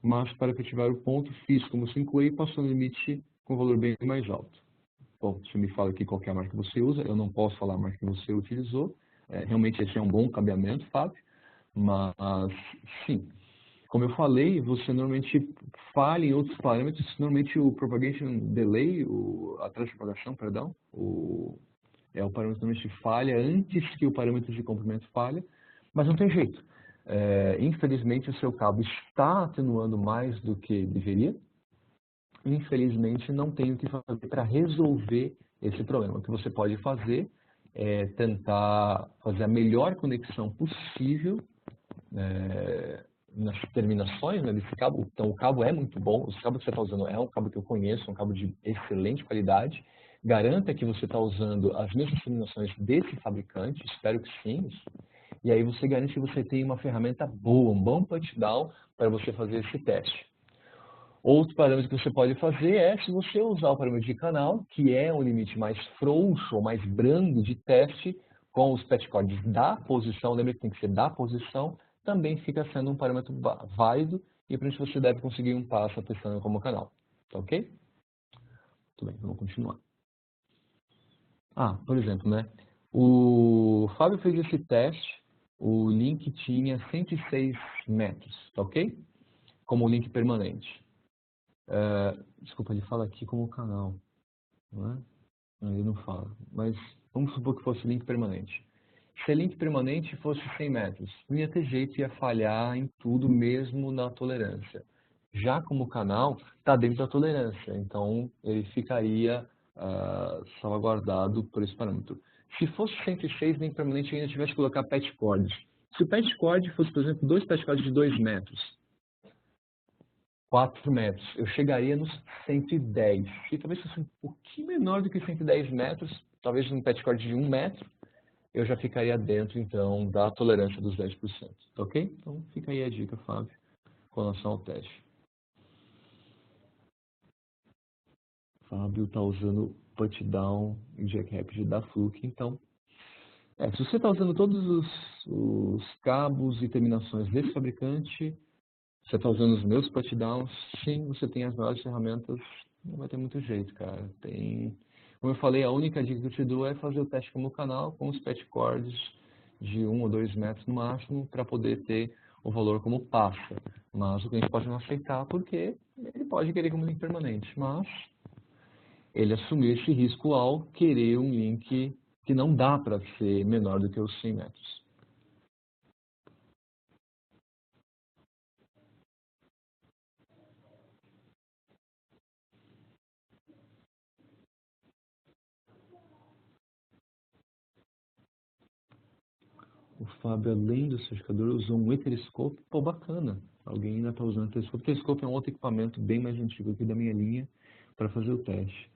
Mas para efetivar o ponto, fiz como 5A e passou no limite com valor bem mais alto. Bom, você me fala aqui qual é a marca que você usa, eu não posso falar a marca que você utilizou. Realmente esse é um bom cabeamento, Fábio, mas sim. Como eu falei, você normalmente falha em outros parâmetros, normalmente o propagation delay, a transpropagação, perdão, é o parâmetro que normalmente falha antes que o parâmetro de comprimento falha, mas não tem jeito. Infelizmente o seu cabo está atenuando mais do que deveria, infelizmente não tem o que fazer para resolver esse problema. O que você pode fazer é tentar fazer a melhor conexão possível nas terminações, né, desse cabo. Então o cabo é muito bom, o cabo que você está usando é um cabo que eu conheço, um cabo de excelente qualidade. Garanta que você está usando as mesmas terminações desse fabricante, espero que sim. E aí você garante que você tem uma ferramenta boa, um bom punch-down para você fazer esse teste. Outro parâmetro que você pode fazer é, se você usar o parâmetro de canal, que é um limite mais frouxo ou mais brando de teste, com os petcords da posição, lembra que tem que ser da posição, também fica sendo um parâmetro válido e por isso você deve conseguir um passo testando como canal. Tá ok? Tudo bem, vamos continuar. Por exemplo, né? O Fábio fez esse teste, o link tinha 106 metros, tá ok? Como link permanente. Desculpa, ele fala aqui como canal, não é? Não, ele não fala, mas vamos supor que fosse link permanente. Se a link permanente fosse 100 metros, não ia ter jeito, ia falhar em tudo, mesmo na tolerância. Já como canal, está dentro da tolerância, então ele ficaria salvaguardado por esse parâmetro. Se fosse 106, link permanente, ainda tivesse que colocar patch cords. Se o patch cord fosse, por exemplo, dois patch cords de 2 metros, 4 metros, eu chegaria nos 110. E talvez fosse um pouquinho menor do que 110 metros, talvez um patch cord de 1 metro, eu já ficaria dentro, então, da tolerância dos 10%. Tá ok? Então, fica aí a dica, Fábio, com relação ao teste. Fábio está usando put-down e jack rapid da Fluke, então, se você está usando todos os cabos e terminações desse fabricante, você está usando os meus put-downs, sim, você tem as melhores ferramentas, não vai ter muito jeito, cara. Como eu falei, a única dica que eu te dou é fazer o teste como canal, com os patch cords de 1 ou 2 metros no máximo, para poder ter o valor como passa. Mas o cliente pode não aceitar, porque ele pode querer como link permanente, mas ele assumiu esse risco ao querer um link que não dá para ser menor do que os 100 metros. O Fábio, além do certificador, usou um Etherscope. Pô, bacana. Alguém ainda está usando o Etherscope. O Etherscope é um outro equipamento bem mais antigo aqui da minha linha para fazer o teste.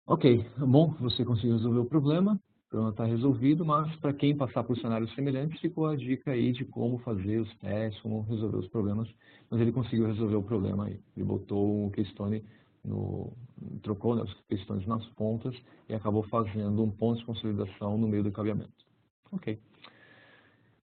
Ok, bom, você conseguiu resolver o problema. O problema está resolvido, mas para quem passar por cenários semelhantes, ficou a dica aí de como fazer os testes, como resolver os problemas. Mas ele conseguiu resolver o problema aí. Ele botou o keystone trocou, né, os keystones nas pontas e acabou fazendo um ponto de consolidação no meio do cabeamento. Ok.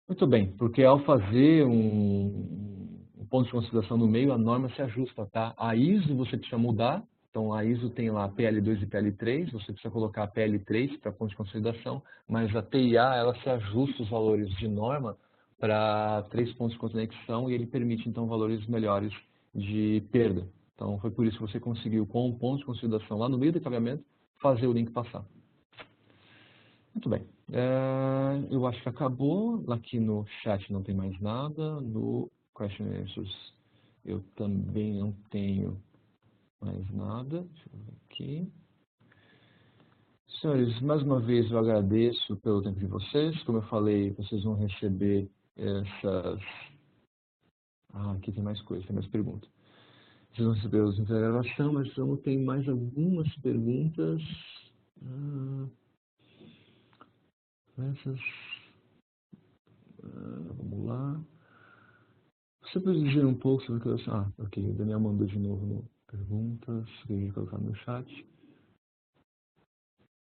Muito bem, porque ao fazer um ponto de consideração no meio, a norma se ajusta, tá? A ISO você precisa mudar, então a ISO tem lá PL2 e PL3, você precisa colocar PL3 para ponto de consolidação, mas a TIA, ela se ajusta os valores de norma para 3 pontos de conexão e ele permite, então, valores melhores de perda. Então, foi por isso que você conseguiu, com um ponto de consolidação lá no meio do cabeamento, fazer o link passar. Muito bem. Eu acho que acabou. Aqui no chat não tem mais nada. No Question and Answers eu também não tenho mais nada. Deixa eu ver aqui. Senhores, mais uma vez eu agradeço pelo tempo de vocês. Como eu falei, vocês vão receber essas... aqui tem mais coisa, tem mais perguntas. Vocês vão receber os da gravação, mas eu tenho mais algumas perguntas. Essas... vamos lá. Você pode dizer um pouco sobre aquilo? Ok, o Daniel mandou de novo no perguntas, que eu ia colocar no chat.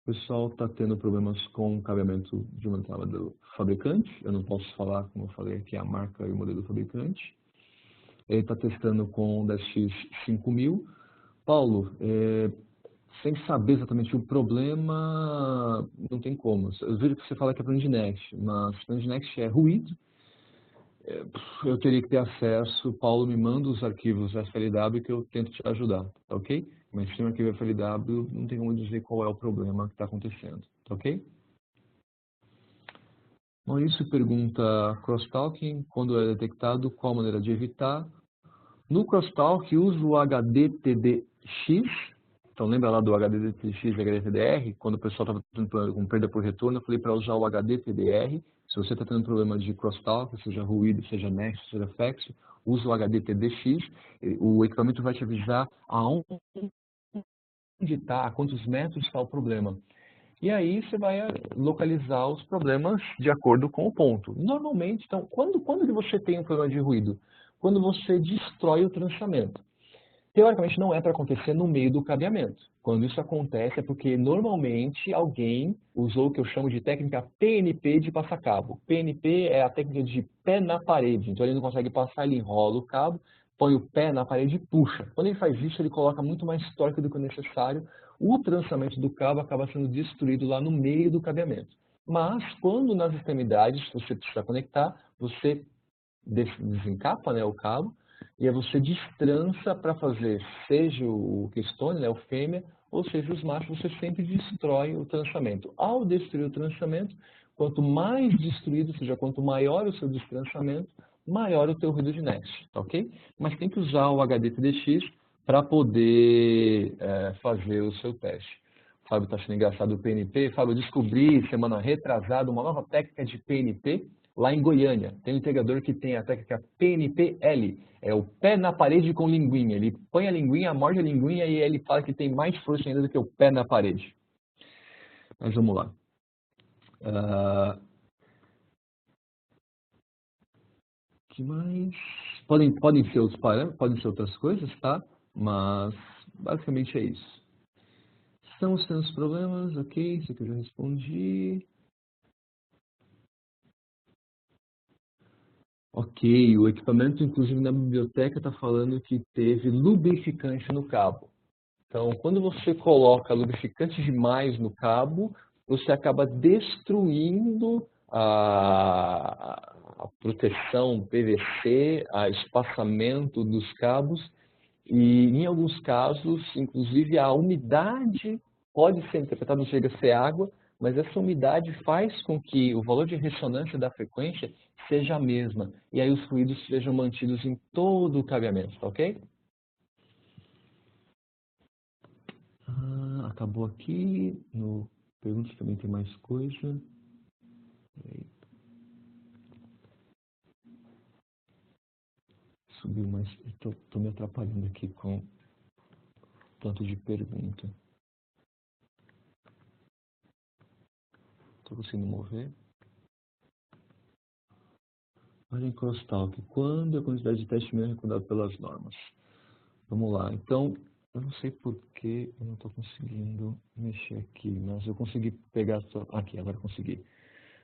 O pessoal está tendo problemas com o cabeamento de uma entrada do fabricante. Eu não posso falar, como eu falei aqui, a marca e o modelo do fabricante. Ele está testando com o DSX5000. Paulo, sem saber exatamente o problema, não tem como. Eu vejo que você fala que é para o Nginx, mas o Nginx é ruído. Eu teria que ter acesso, Paulo me manda os arquivos FLW que eu tento te ajudar, tá ok? Mas se tem um arquivo FLW, não tem como dizer qual é o problema que está acontecendo, tá ok? Maurício pergunta, crosstalking, quando é detectado, qual a maneira de evitar? No crosstalk, uso o HDTDX, então lembra lá do HDTDX e HDTDR? Quando o pessoal estava tendo com perda por retorno, eu falei para usar o HDTDR. Se você está tendo problema de crosstalk, seja ruído, seja nexo, seja fax, usa o HDTDX. O equipamento vai te avisar aonde está, a quantos metros está o problema. E aí você vai localizar os problemas de acordo com o ponto. Normalmente, então, quando que você tem um problema de ruído? Quando você destrói o trançamento. Teoricamente não é para acontecer no meio do cabeamento. Quando isso acontece é porque normalmente alguém usou o que eu chamo de técnica PNP de passar cabo. PNP é a técnica de pé na parede. Então ele não consegue passar, ele enrola o cabo, põe o pé na parede e puxa. Quando ele faz isso, ele coloca muito mais torque do que o necessário. O trançamento do cabo acaba sendo destruído lá no meio do cabeamento. Mas, quando nas extremidades você precisa conectar, você desencapa, né, o cabo, e aí você destrança para fazer, seja o keystone, né, o fêmea, ou seja os machos, você sempre destrói o trançamento. Ao destruir o trançamento, quanto mais destruído, ou seja, quanto maior o seu destrançamento, maior o teu ruído de nexo, ok? Mas tem que usar o HDTDX para poder fazer o seu teste. O Fábio está achando engraçado o PNP. Fábio, eu descobri semana retrasada uma nova técnica de PNP lá em Goiânia. Tem um integrador que tem a técnica PNPL. É o pé na parede com linguinha. Ele põe a linguinha, morde a linguinha e ele fala que tem mais força ainda do que o pé na parede. Mas vamos lá. Que mais? Podem ser outros parâmetros, podem ser outras coisas, tá? Mas basicamente é isso. Estamos tendo os problemas, ok, isso aqui eu já respondi. Ok, o equipamento, inclusive na biblioteca, está falando que teve lubrificante no cabo. Então, quando você coloca lubrificante demais no cabo, você acaba destruindo a proteção PVC, a espaçamento dos cabos e, em alguns casos, inclusive, a umidade pode ser interpretada, não chega a ser água, mas essa umidade faz com que o valor de ressonância da frequência seja a mesma. E aí os fluidos sejam mantidos em todo o cabeamento, tá ok? Acabou aqui. No perguntas também tem mais coisa. Subiu mais. Estou me atrapalhando aqui com tanto de pergunta. Estou conseguindo mover. Olha em crosstalk. Quando a quantidade de teste mínimo é recomendada pelas normas? Vamos lá. Então, eu não sei por que eu não estou conseguindo mexer aqui, mas eu consegui pegar... Aqui, agora consegui.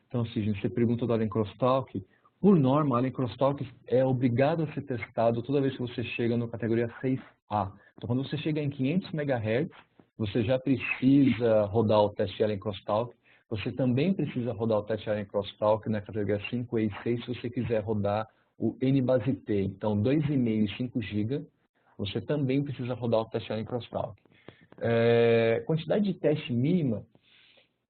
Então, assim, você pergunta do Allen Crosstalk. Por norma, Allen Crosstalk é obrigado a ser testado toda vez que você chega na categoria 6A. Então, quando você chega em 500 MHz, você já precisa rodar o teste Allen Crosstalk. Você também precisa rodar o teste Allen Crosstalk na categoria 5E e 6 se você quiser rodar o N-base-T. Então, 2,5 e 5 GB, você também precisa rodar o teste Allen Crosstalk. Quantidade de teste mínima,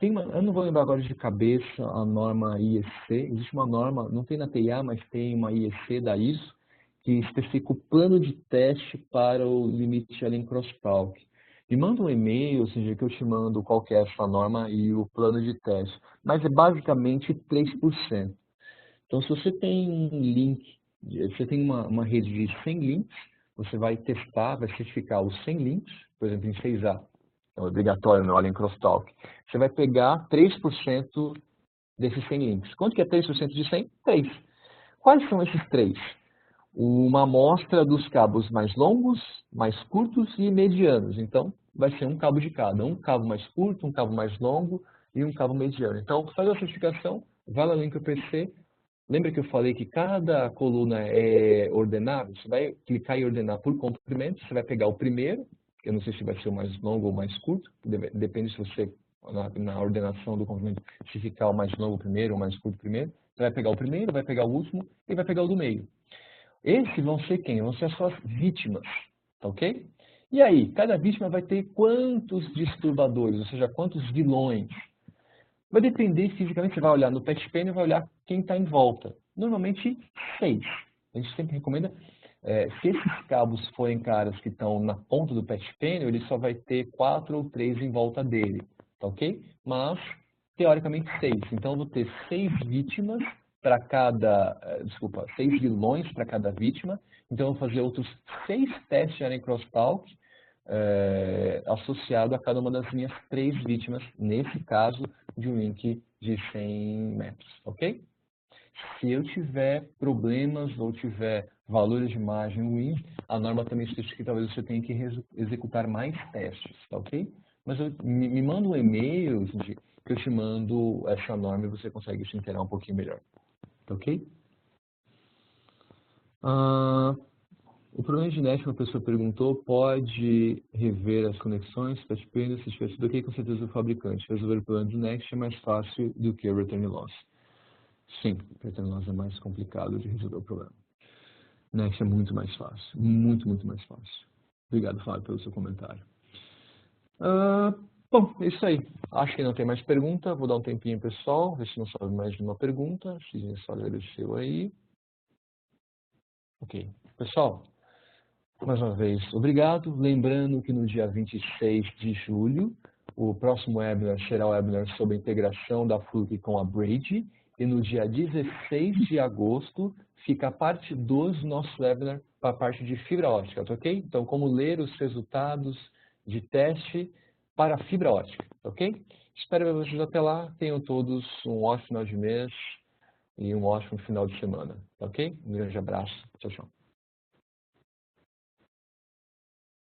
eu não vou lembrar agora de cabeça a norma IEC. Existe uma norma, não tem na TIA, mas tem uma IEC da ISO, que especifica o plano de teste para o limite Allen Crosstalk. Me manda um e-mail, ou seja, que eu te mando qual que é essa norma e o plano de teste. Mas é basicamente 3%. Então, se você tem um link, você tem uma rede de 100 links, você vai testar, vai certificar os 100 links, por exemplo, em 6A, é obrigatório no Allen Crosstalk. Você vai pegar 3% desses 100 links. Quanto que é 3% de 100? 3. Quais são esses 3? Uma amostra dos cabos mais longos, mais curtos e medianos. Então, vai ser um cabo de cada. Um cabo mais curto, um cabo mais longo e um cabo mediano. Então, faz a certificação, vai lá no link PC. Lembra que eu falei que cada coluna é ordenável? Você vai clicar em ordenar por comprimento, você vai pegar o primeiro, eu não sei se vai ser o mais longo ou mais curto, depende se você, na ordenação do comprimento, se ficar o mais longo primeiro ou o mais curto primeiro. Você vai pegar o primeiro, vai pegar o último e vai pegar o do meio. Esses vão ser quem? Vão ser as suas vítimas, tá ok? E aí, cada vítima vai ter quantos disturbadores, ou seja, quantos vilões? Vai depender, fisicamente, você vai olhar no patch pane e vai olhar quem está em volta. Normalmente, 6. A gente sempre recomenda, se esses cabos forem caras que estão na ponta do patch pane, ele só vai ter 4 ou 3 em volta dele, tá ok? Mas, teoricamente, 6. Então, eu vou ter 6 vítimas para cada, 6 vilões para cada vítima. Então, eu vou fazer outros 6 testes de Allen Crosstalk, associado a cada uma das minhas 3 vítimas, nesse caso, de um link de 100 metros, ok? Se eu tiver problemas ou tiver valores de imagem ruins, a norma também especifica que talvez você tenha que executar mais testes, tá ok? Mas me manda um e-mail que eu te mando essa norma e você consegue se inteirar um pouquinho melhor, tá ok? problema de net, uma pessoa perguntou, pode rever as conexões, patch-payment, se estiver tudo ok, com certeza o fabricante. Resolver o problema de net é mais fácil do que o return loss. Sim, o return loss é mais complicado de resolver o problema. Next é muito mais fácil, muito, muito mais fácil. Obrigado, Fábio, pelo seu comentário. Bom, é isso aí. Acho que não tem mais pergunta. Vou dar um tempinho, pessoal, ver se não sobe mais de uma pergunta. A gente só agradeceu aí. Ok. Pessoal, mais uma vez, obrigado. Lembrando que no dia 26 de julho, o próximo webinar será o webinar sobre a integração da Fluke com a Braid. E no dia 16 de agosto, fica a parte 2 do nosso webinar para a parte de fibra ótica, tá ok? Então, como ler os resultados de teste para fibra ótica, ok? Espero ver vocês até lá. Tenham todos um ótimo final de mês e um ótimo final de semana, ok? Um grande abraço. Tchau, tchau.